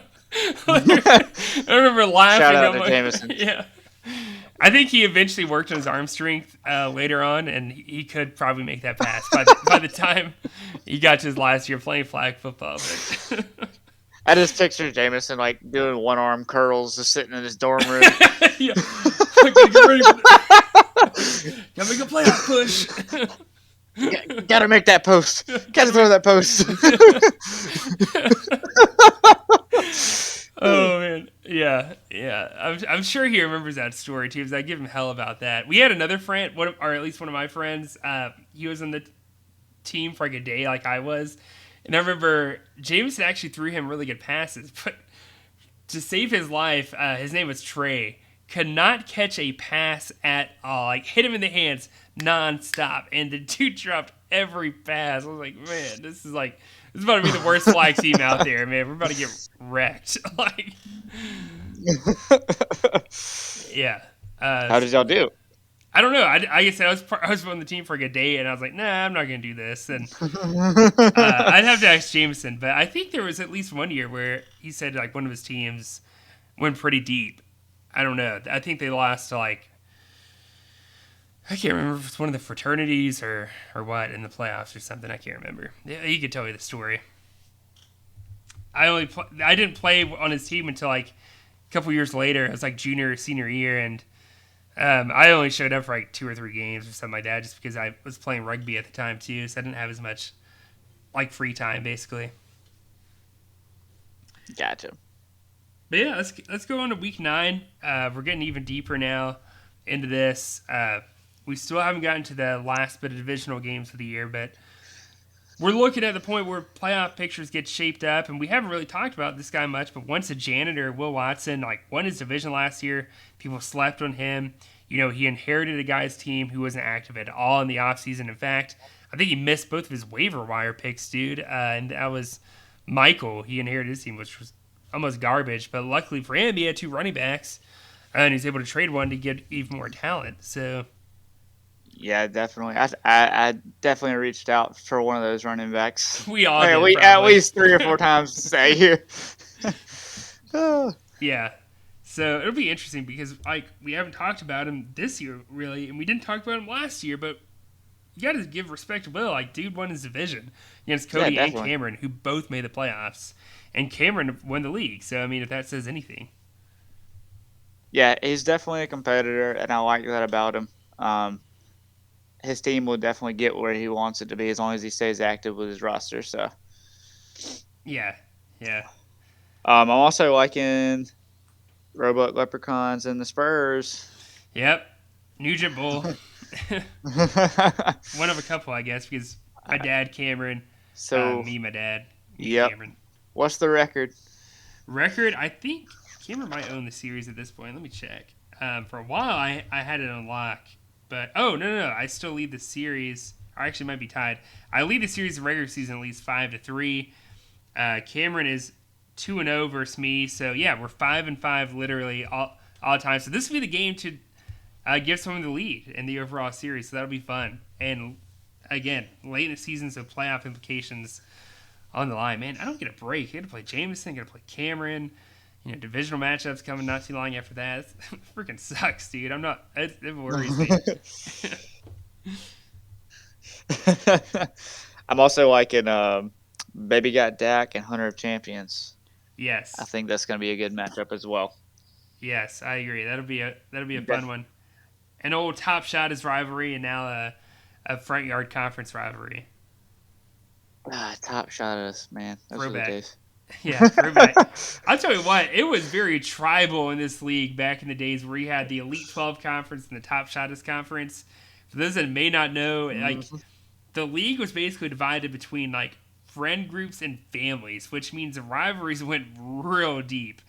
I remember laughing. Shout out to Jameson. Yeah, I think he eventually worked on his arm strength later on, and he could probably make that pass by the time he got to his last year playing flag football. But I just picture Jameson like doing one arm curls, just sitting in his dorm room. Yeah. Get ready for gotta make a playoff push. Gotta make that post. Gotta throw that post. Oh man, yeah. I'm sure he remembers that story too, because I give him hell about that. We had another friend, or at least one of my friends. He was on the team for like a day, like I was, and I remember Jameson actually threw him really good passes, but to save his life, his name was Trey. Could not catch a pass at all. Like, hit him in the hands nonstop. And the dude dropped every pass. I was like, man, this is about to be the worst flag team out there, man. We're about to get wrecked. Like, yeah. How did y'all do? I don't know. I guess I was on the team for like a day, and I was like, nah, I'm not going to do this. And I'd have to ask Jameson. But I think there was at least one year where he said like one of his teams went pretty deep. I don't know. I think they lost to like, I can't remember if it's one of the fraternities or what in the playoffs or something. I can't remember. Yeah, he could tell you the story. I didn't play on his team until like a couple years later. It was like junior or senior year, and I only showed up for like 2 or 3 games or something like that, just because I was playing rugby at the time too, so I didn't have as much like free time basically. Gotcha. But yeah, let's go on to week 9. We're getting even deeper now into this. We still haven't gotten to the last bit of divisional games of the year, but we're looking at the point where playoff pictures get shaped up, and we haven't really talked about this guy much, but once a janitor, Will Watson, like won his division last year, people slept on him. You know, he inherited a guy's team who wasn't active at all in the offseason. In fact, I think he missed both of his waiver wire picks, dude, and that was Michael. He inherited his team, which was almost garbage, but luckily for him, he had 2 running backs, and he's able to trade one to get even more talent, so... Yeah, definitely. I definitely reached out for one of those running backs. We all Man, did, we probably. at least 3 or 4 times that year. Yeah. So it'll be interesting because like we haven't talked about him this year really, and we didn't talk about him last year, but you got to give respect to Will. Like, dude won his division against Cody and Cameron, who both made the playoffs, and Cameron won the league. So I mean, if that says anything. Yeah, he's definitely a competitor, and I like that about him. His team will definitely get where he wants it to be as long as he stays active with his roster. So, yeah. I'm also liking Roebuck Leprechauns and the Spurs. Yep, Nugent Bull. One of a couple, I guess, because my dad Cameron, my dad, Cameron. What's the record? I think Cameron might own the series at this point. Let me check. For a while, I had it on lock. But, no. I still lead the series. Or actually, might be tied. I lead the series in regular season at least 5-3. Cameron is 2-0 versus me. So, yeah, we're 5-5 literally all the time. So, this will be the game to give someone the lead in the overall series. So, that'll be fun. And, again, late in the season, so playoff implications on the line. Man, I don't get a break. I got to play Jameson. I got to play Cameron. You know, divisional matchups coming not too long after that. It freaking sucks, dude. It worries me. I'm also liking Baby Got Dak and Hunter of Champions. Yes. I think that's going to be a good matchup as well. Yes, I agree. That'll be a fun one. An old Top Shot rivalry, and now a front yard conference rivalry. Top Shot is, man. Those are the days. Yeah, throwback. I'll tell you what, it was very tribal in this league back in the days where you had the Elite 12 conference and the Top Shotters conference. For those that may not know, like the league was basically divided between like friend groups and families, which means the rivalries went real deep.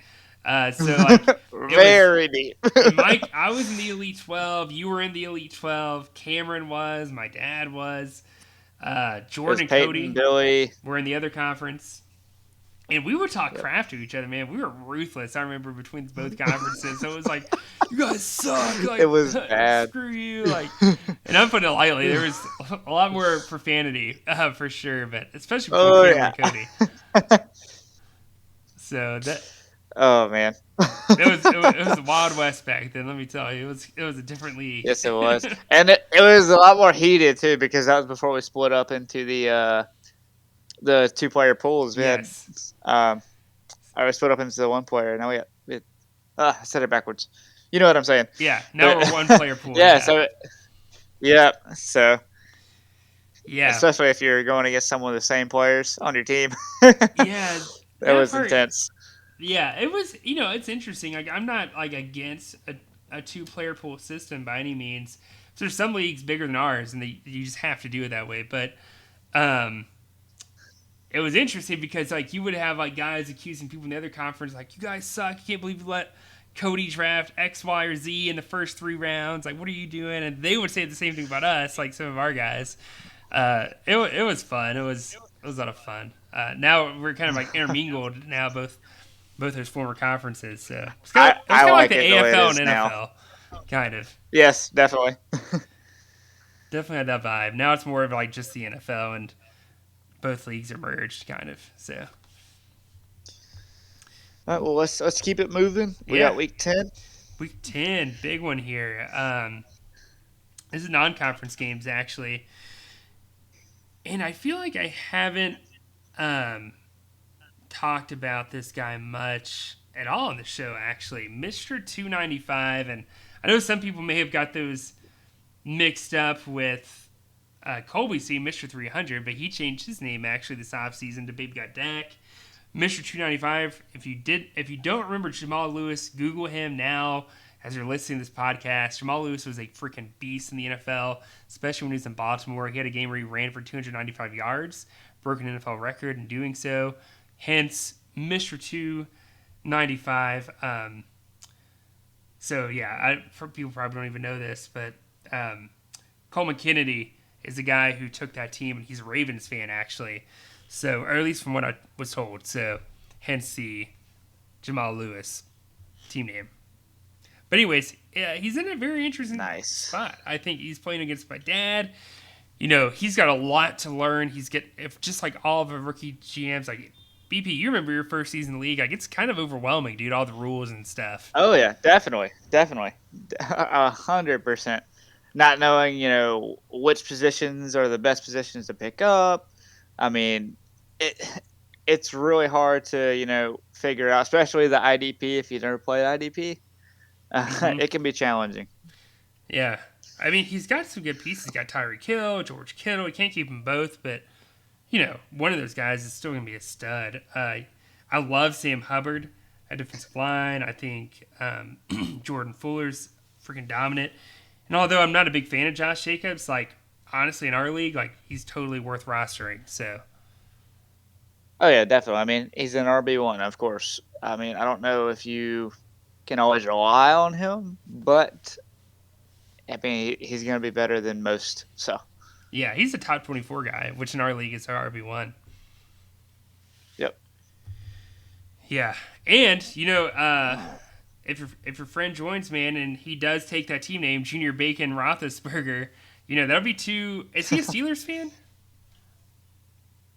So like very deep. Mike, I was in the Elite 12. You were in the Elite 12. Cameron was. My dad was. Jordan and Cody Billy were in the other conference. And we would talk crap to each other, man. We were ruthless. I remember between both conferences. So it was like, you guys suck. Like, it was bad. Screw you. Like, and I'm putting it lightly. There was a lot more profanity for sure, but especially between Cameron and Cody. So that. Oh man. it was the Wild West back then. Let me tell you, it was a different league. Yes, it was, and it was a lot more heated too because that was before we split up into the 2-player pools. We had, I was split up into the 1-player. Now we had I said it backwards. You know what I'm saying? Yeah. Now we're 1-player pool. Yeah. So. Especially if you're going against some of the same players on your team. Yeah. That was intense. Yeah, it was. You know, it's interesting. Like, I'm not like against a 2-player pool system by any means. So there's some leagues bigger than ours, and you just have to do it that way. But it was interesting because like you would have like guys accusing people in the other conference, like, you guys suck. I can't believe you let Cody draft X, Y, or Z in the first 3 rounds. Like, what are you doing? And they would say the same thing about us, like some of our guys. It was fun. It was a lot of fun. Now we're kind of like intermingled now, both those former conferences. So it's kind of like the AFL and NFL, kind of. Yes, definitely. Definitely had that vibe. Now it's more of like just the NFL, and both leagues are merged, kind of. So. All right. Well, let's keep it moving. We got week 10. Week 10, big one here. This is non-conference games actually, and I feel like I haven't talked about this guy much at all on the show, actually. Mr. 295, and I know some people may have got those mixed up with Colby's team, Mr. 300, but he changed his name actually this offseason to Baby Got Dak. Mr. 295, if you don't remember Jamal Lewis, Google him now as you're listening to this podcast. Jamal Lewis was a freaking beast in the NFL, especially when he was in Baltimore. He had a game where he ran for 295 yards, broke an NFL record in doing so. Hence, Mr. 295. So, yeah, people probably don't even know this, but Coleman Kennedy is the guy who took that team, and he's a Ravens fan, actually. So, or at least from what I was told. So, hence the Jamal Lewis team name. But anyways, he's in a very interesting spot. I think he's playing against my dad. You know, he's got a lot to learn. Just like all of the rookie GMs, like BP, you remember your first season in the league. Like, it's kind of overwhelming, dude, all the rules and stuff. Oh, yeah, definitely. 100%. Not knowing, you know, which positions are the best positions to pick up. I mean, it's really hard to, you know, figure out, especially the IDP if you've never played IDP. It can be challenging. Yeah. I mean, he's got some good pieces. He's got Tyreek Hill, George Kittle. He can't keep them both, but, you know, one of those guys is still going to be a stud. I love Sam Hubbard at defensive line. I think Jordan Fuller's freaking dominant. And although I'm not a big fan of Josh Jacobs, like, honestly, in our league, like, he's totally worth rostering, so. Oh, yeah, definitely. I mean, he's an RB1, of course. I mean, I don't know if you can always rely on him, but, I mean, he's going to be better than most, so. Yeah, he's a top 24 guy, which in our league is our RB1. Yep. Yeah, and, you know, if your friend joins, man, and he does take that team name, Junior Bacon Roethlisberger, you know, that'll be two. Is he a Steelers fan?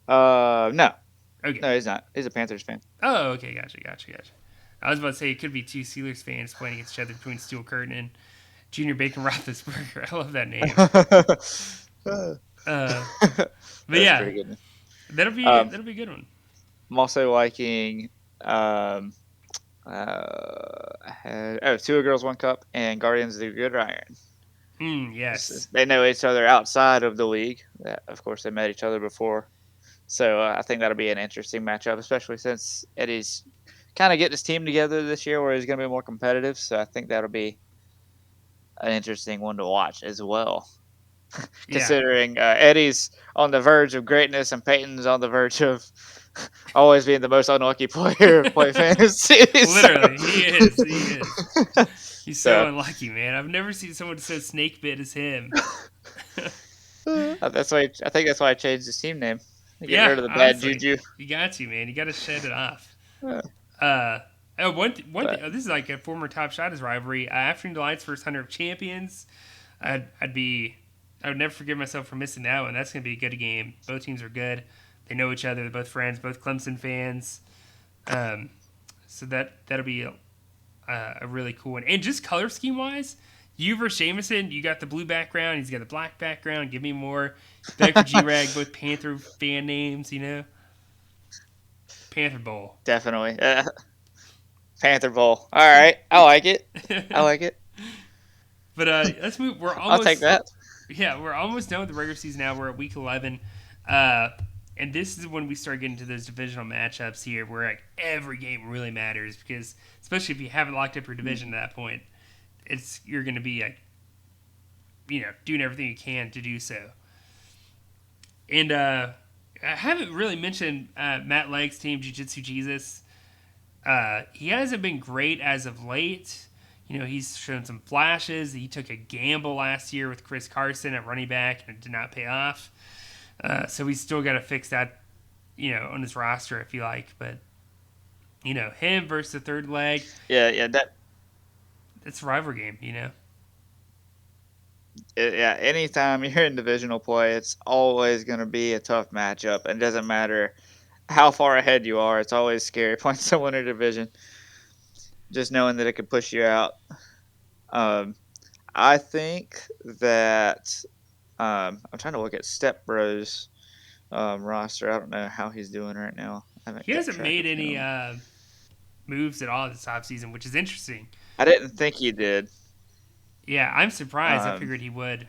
No. Okay. No, he's not. He's a Panthers fan. Oh, okay, gotcha. I was about to say it could be two Steelers fans playing against each other between Steel Curtain and Junior Bacon Roethlisberger. I love that name. But yeah, that'll be a good one. I'm also liking Two Girls, One Cup and Guardians of the Gridiron. Yes. They know each other outside of the league. Of course, they met each other before. So I think that'll be an interesting matchup, especially since Eddie's kind of getting his team together this year where he's going to be more competitive. So I think that'll be an interesting one to watch as well. Considering Eddie's on the verge of greatness and Peyton's on the verge of always being the most unlucky player to play fantasy. Literally, he is. He's so unlucky, man. I've never seen someone so snake bit as him. That's why I think that's why I changed his team name. Get rid of the bad juju. You got to, man. You got to shed it off. This is like a former Top Shotters rivalry. Afternoon Delight's first 100 of champions. I would never forgive myself for missing that one. That's going to be a good game. Both teams are good. They know each other. They're both friends, both Clemson fans. So that'll be a really cool one. And just color scheme wise, you versus Jameson, you got the blue background. He's got the black background. Give me more. Back for G-Rag, both Panther fan names, you know. Panther Bowl. Definitely. Panther Bowl. All right. I like it. But let's move. I'll take that. Yeah, we're almost done with the regular season now. We're at week 11. And this is when we start getting to those divisional matchups here where like every game really matters because especially if you haven't locked up your division at that point, you're going to be like, you know, doing everything you can to do so. And I haven't really mentioned Matt Legg's team, Jiu-Jitsu Jesus. He hasn't been great as of late. You know, he's shown some flashes. He took a gamble last year with Chris Carson at running back, and it did not pay off. So he's still got to fix that, you know, on his roster, if you like. But, you know, him versus the third leg. Yeah, it's a rivalry game, you know. Yeah, anytime you're in divisional play, it's always going to be a tough matchup. And it doesn't matter how far ahead you are. It's always scary playing someone in a division. Just knowing that it could push you out. I think that I'm trying to look at Step Bros roster. I don't know how he's doing right now. He hasn't made any moves at all this offseason, which is interesting. I didn't think he did. Yeah, I'm surprised. I figured he would.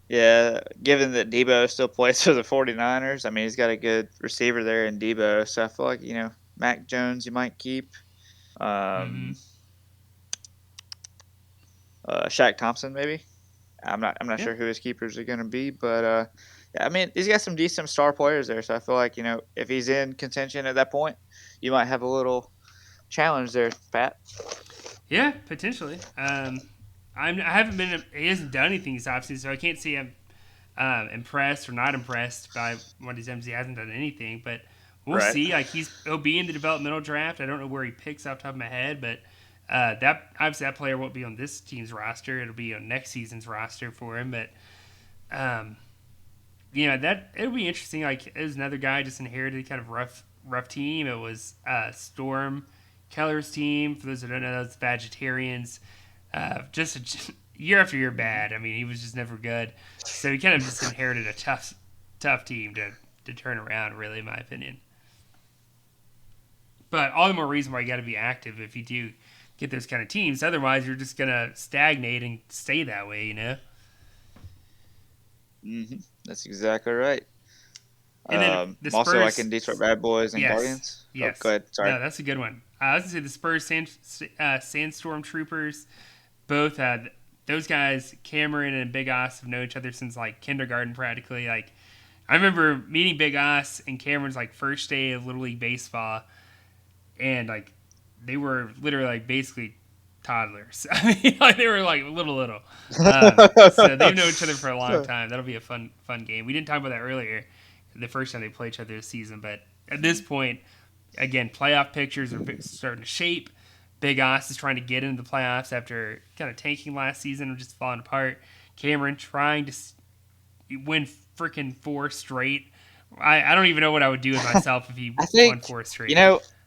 Yeah, given that Debo still plays for the 49ers, I mean, he's got a good receiver there in Debo. So I feel like, Mac Jones you might keep. Shaq Thompson maybe. I'm not sure who his keepers are going to be, but yeah, I mean, he's got some decent star players there. So I feel like, if he's in contention at that point, you might have a little challenge there, Pat. Yeah, potentially. I haven't been. He hasn't done anything this offseason, so I can't see him impressed or not impressed by what he's done. He hasn't done anything, but we'll see. Like he'll be in the developmental draft. I don't know where he picks off the top of my head, but that player won't be on this team's roster. It'll be on next season's roster for him. But that it'll be interesting. Like it was another guy just inherited kind of rough team. It was Storm Keller's team. For those who don't know, those vegetarians. Just year after year bad. I mean, he was just never good. So he kind of just inherited a tough team to turn around, really, in my opinion. But all the more reason why you got to be active if you do get those kind of teams. Otherwise, you're just going to stagnate and stay that way, Mm-hmm. That's exactly right. And then the Spurs, also, like in Detroit Bad Boys and Guardians. Yes. Oh, go ahead. Sorry. No, that's a good one. I was going to say the Spurs Sandstorm Troopers, both those guys, Cameron and Big Oss, have known each other since like kindergarten practically. Like I remember meeting Big Oss and Cameron's like first day of Little League Baseball, and like they were literally like basically toddlers. I mean, like they were like little. So they've known each other for a long time. That'll be a fun game. We didn't talk about that earlier, the first time they played each other this season, but at this point, again, playoff pictures are starting to shape. Big Oss is trying to get into the playoffs after kind of tanking last season and just falling apart. Cameron trying to win freaking 4 straight. I don't even know what I would do with myself if he won 4 straight.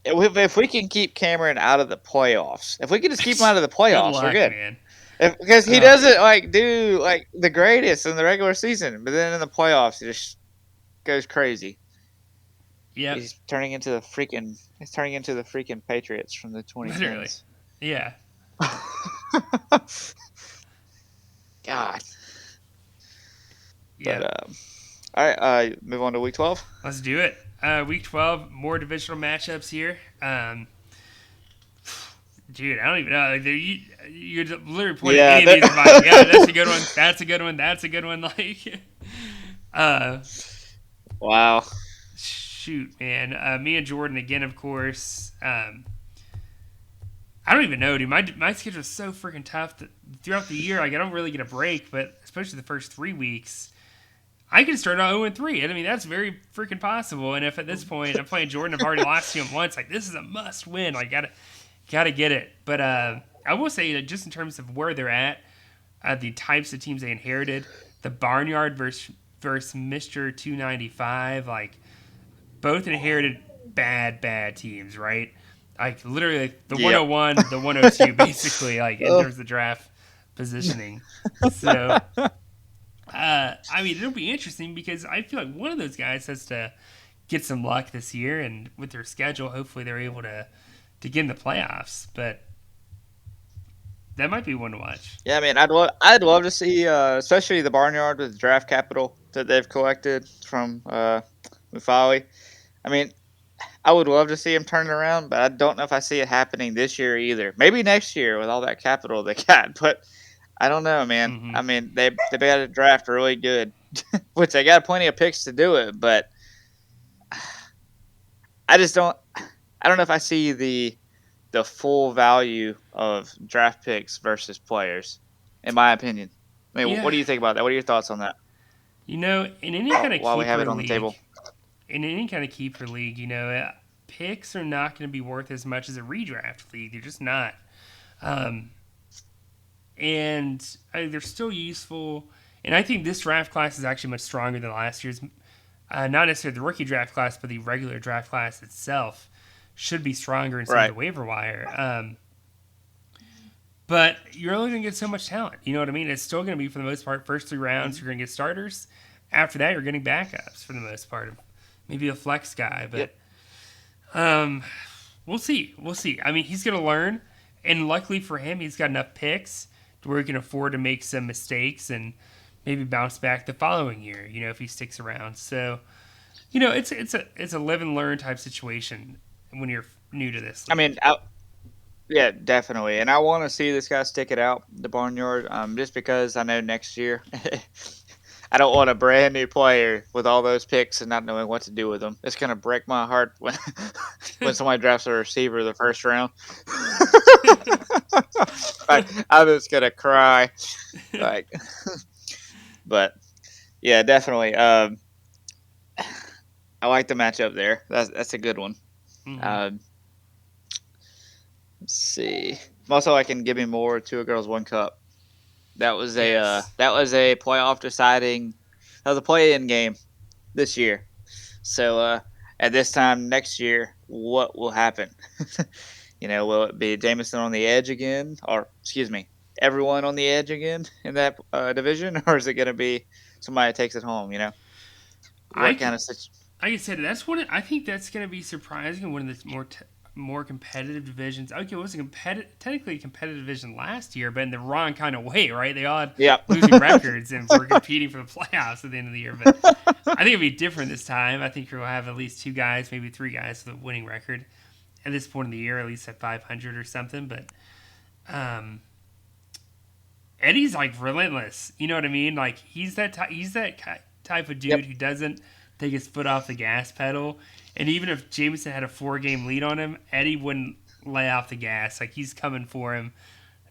If we can keep Cameron out of the playoffs, if we can just keep him out of the playoffs, we're good. Man. Because he doesn't do the greatest in the regular season, but then in the playoffs he just goes crazy. Yeah, he's turning into the freaking Patriots from the 2010s. Literally. Yeah. God. Yeah. But, all right, move on to week 12. Let's do it. Week 12, more divisional matchups here. Dude, I don't even know. Like, you're literally pointing at any of these. Like, yeah, that's a good one. That's a good one. That's a good one. Like, wow. Shoot, man. Me and Jordan again, of course. I don't even know, dude. My schedule is so freaking tough that throughout the year, like I don't really get a break, but especially the first 3 weeks, I can start out 0-3. And I mean, that's very freaking possible. And if at this point I'm playing Jordan, I've already lost to him once, like this is a must win. Like gotta get it. But I will say that just in terms of where they're at, the types of teams they inherited, the Barnyard versus Mr. 295, like both inherited bad teams, right? Like literally the 101, the 102, basically, like in terms of draft positioning. So, I mean, it'll be interesting because I feel like one of those guys has to get some luck this year, and with their schedule, hopefully they're able to get in the playoffs. But that might be one to watch. Yeah, I mean, I'd love to see, especially the Barnyard with the draft capital that they've collected from Mufali. I mean, I would love to see him turn it around, but I don't know if I see it happening this year either. Maybe next year with all that capital they got, but I don't know, man. Mm-hmm. I mean, they got to draft really good, which they got plenty of picks to do it, but I don't know if I see the full value of draft picks versus players, in my opinion. I mean, what do you think about that? What are your thoughts on that? In any kind of while we have it on the table. In any kind of keeper league, picks are not going to be worth as much as a redraft league. They're just not. And they're still useful. And I think this draft class is actually much stronger than last year's. Not necessarily the rookie draft class, but the regular draft class itself should be stronger inside the waiver wire. But you're only going to get so much talent. You know what I mean? It's still going to be, for the most part, first 3 rounds, you're going to get starters. after that, you're getting backups for the most part. Maybe a flex guy, but we'll see. We'll see. I mean, he's going to learn, and luckily for him, he's got enough picks to where he can afford to make some mistakes and maybe bounce back the following year, if he sticks around. So, it's a live and learn type situation when you're new to this league. I mean, yeah, definitely. And I want to see this guy stick it out, the Barnyard, just because I know next year I don't want a brand new player with all those picks and not knowing what to do with them. It's going to break my heart when when somebody drafts a receiver the first round. I'm just going to cry. But, yeah, definitely. I like the matchup there. That's a good one. Mm-hmm. Let's see. Also, I can give me more 2 girls, 1 cup. That was a playoff deciding. That was a play-in game this year. So at this time next year, what will happen? Will it be Jameson on the edge again, or excuse me, everyone on the edge again in that division, or is it going to be somebody that takes it home? What kind of situation? Like I said, I think that's going to be surprising. One of the more competitive divisions. Okay, it was technically a competitive division last year, but in the wrong kind of way, right? They all had losing records and were competing for the playoffs at the end of the year. But I think it'll be different this time. I think you'll have at least 2 guys, maybe 3 guys with a winning record at this point in the year, at least at 500 or something. But Eddie's like relentless. You know what I mean? Like he's that type of dude who doesn't take his foot off the gas pedal. And even if Jameson had a 4-game lead on him, Eddie wouldn't lay off the gas. Like, he's coming for him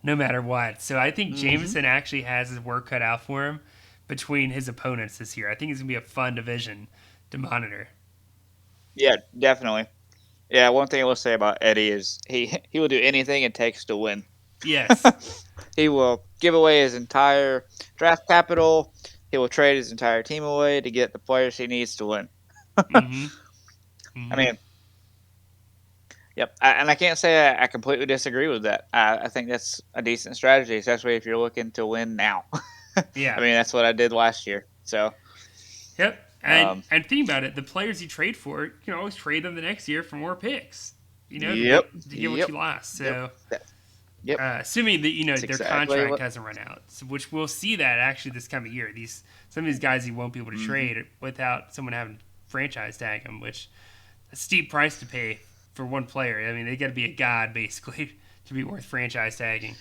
no matter what. So I think Jameson actually has his work cut out for him between his opponents this year. I think it's going to be a fun division to monitor. Yeah, definitely. Yeah, one thing I will say about Eddie is he will do anything it takes to win. Yes. He will give away his entire draft capital. He will trade his entire team away to get the players he needs to win. I mean, yep. And I can't say I completely disagree with that. I think that's a decent strategy, especially if you're looking to win now. Yeah. I mean, that's what I did last year. So. Yep. And think about it. The players you trade for, you can always trade them the next year for more picks. To get what you lost. So. Yep. Assuming that That's their exactly contract hasn't run out, which we'll see that actually this coming year. Some of these guys you won't be able to trade without someone having franchise tag them, which a steep price to pay for one player. I mean, they got to be a god basically to be worth franchise tagging.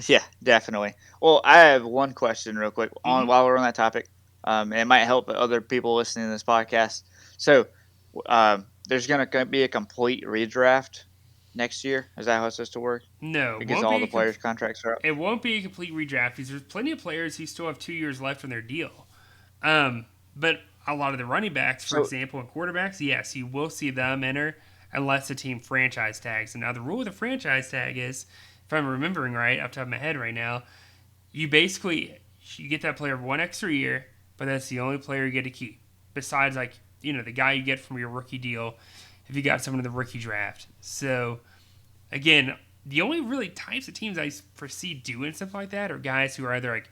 Yeah, definitely. Well, I have one question real quick while we're on that topic. And it might help other people listening to this podcast. So, there's going to be a complete redraft next year. Is that how it's supposed to work? No, because all the players' contracts are up. It won't be a complete redraft because there's plenty of players who still have 2 years left on their deal. But a lot of the running backs, for example, and quarterbacks, yes, you will see them enter unless the team franchise tags. And now the rule of the franchise tag is, if I'm remembering right, off the top of my head right now, you get that player 1 extra year, but that's the only player you get to keep. Besides, the guy you get from your rookie deal if you got someone in the rookie draft. So, again, the only really types of teams I foresee doing stuff like that are guys who are either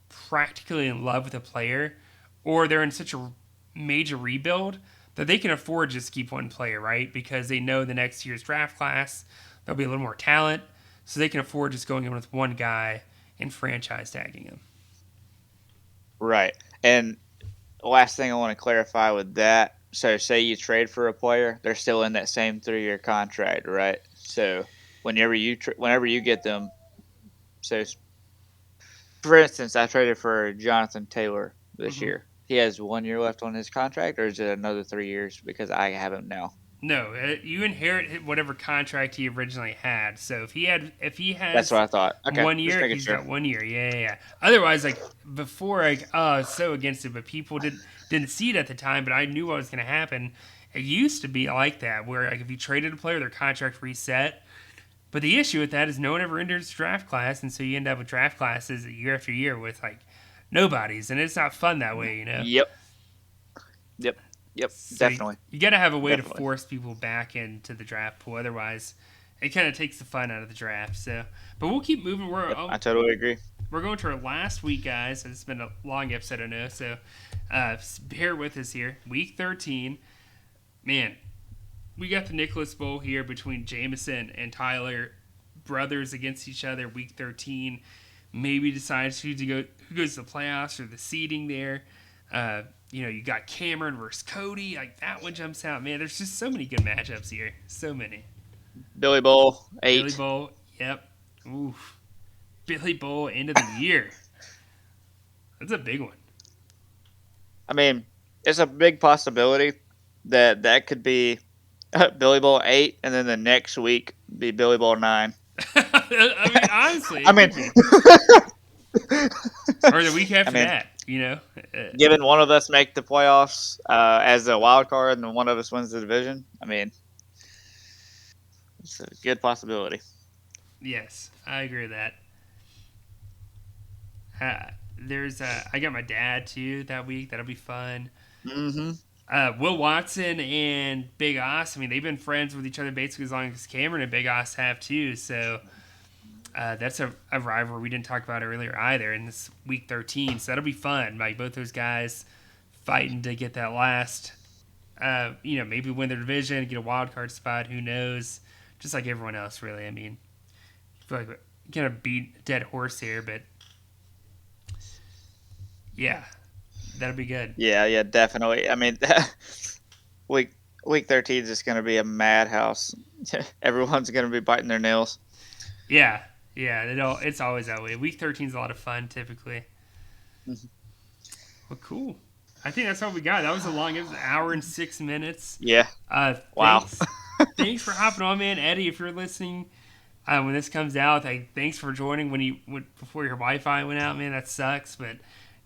practically in love with a player or they're in such a major rebuild that they can afford to just keep one player, right? Because they know the next year's draft class, there'll be a little more talent, so they can afford just going in with one guy and franchise tagging him. Right. And the last thing I want to clarify with that, so say you trade for a player, they're still in that same 3-year contract, right? So whenever you get them, so for instance, I traded for Jonathan Taylor this year. He has 1 year left on his contract, or is it another 3 years because I have him now? No, you inherit whatever contract he originally had. So if he has, that's what I thought. Okay, 1 year, he's got 1 year. Yeah. Otherwise, before, I was so against it, but people didn't see it at the time. But I knew what was going to happen. It used to be like that, where if you traded a player, their contract reset. But the issue with that is no one ever enters the draft class, and so you end up with draft classes year after year with nobodies, and it's not fun that way, Yep, so definitely. You got to have a way to force people back into the draft pool. Otherwise, it kind of takes the fun out of the draft. So, but we'll keep moving. I totally agree. we're going to our last week, guys. It's been a long episode, I know, so bear with us here. Week 13. Man, we got the Nicholas Bowl here between Jameson and Tyler, brothers against each other. Week 13, maybe decides who goes to the playoffs or the seeding there. You got Cameron versus Cody. Like, that one jumps out. Man, there's just so many good matchups here. So many. Billy Bowl 8. Billy Bowl, yep. Oof. Billy Bowl, end of the year. That's a big one. I mean, it's a big possibility that could be Billy Bowl 8, and then the next week be Billy Bowl 9. I mean, honestly. I mean, or the week after that, given one of us make the playoffs as a wild card and one of us wins the division, I mean, it's a good possibility. Yes, I agree with that. I got my dad too that week. That'll be fun. Mm-hmm. Will Watson and Big Oss. I mean, they've been friends with each other basically as long as Cameron and Big Oss have too. So that's a rivalry we didn't talk about earlier either. In this week 13, so that'll be fun. Like both those guys fighting to get that last. Maybe win their division, get a wild card spot. Who knows? Just like everyone else, really. I mean, I feel like we're gonna beat a dead horse here, but. Yeah, that'll be good. Yeah, definitely. I mean, week 13 is just going to be a madhouse. Everyone's going to be biting their nails. Yeah, it's always that way. Week 13 is a lot of fun, typically. Mm-hmm. Well, cool. I think that's all we got. That was it was an hour and 6 minutes. Yeah. Wow. Thanks for hopping on, man. Eddie, if you're listening, when this comes out, thanks for joining before your Wi-Fi went out, man. That sucks, but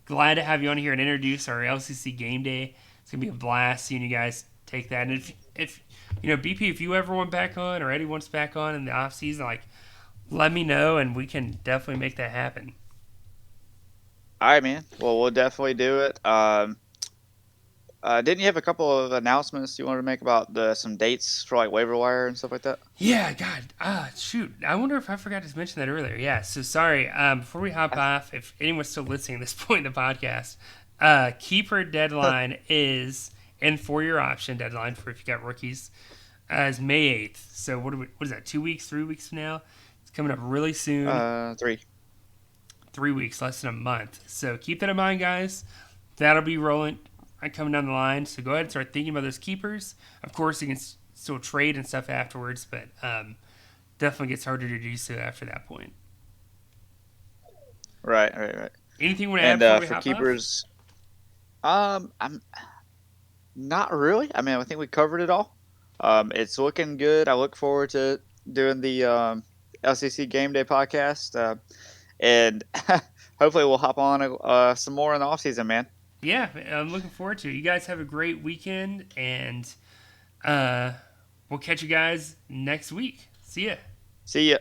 glad to have you on here and introduce our LCC game day. It's going to be a blast seeing you guys take that. And if BP, if you ever want back on or Eddie wants back on in the off season, let me know and we can definitely make that happen. All right, man. Well, we'll definitely do it. Didn't you have a couple of announcements you wanted to make about some dates for waiver wire and stuff like that? Yeah, God. Shoot. I wonder if I forgot to mention that earlier. Yeah, so sorry. Before we hop off, if anyone's still listening at this point in the podcast, keeper deadline is, and 4-year option deadline for if you got rookies, is May 8th. So what is that, 2 weeks, 3 weeks from now? It's coming up really soon. 3. 3 weeks, less than a month. So keep that in mind, guys. That'll be rolling. Coming down the line, so go ahead and start thinking about those keepers. Of course, you can still trade and stuff afterwards, but definitely gets harder to do so after that point. Right. Anything you want to add before we for hop keepers? I'm not really. I mean, I think we covered it all. It's looking good. I look forward to doing the LCC Game Day podcast, and hopefully we'll hop on some more in the off season, man. Yeah, I'm looking forward to it. You guys have a great weekend, and we'll catch you guys next week. See ya. See ya.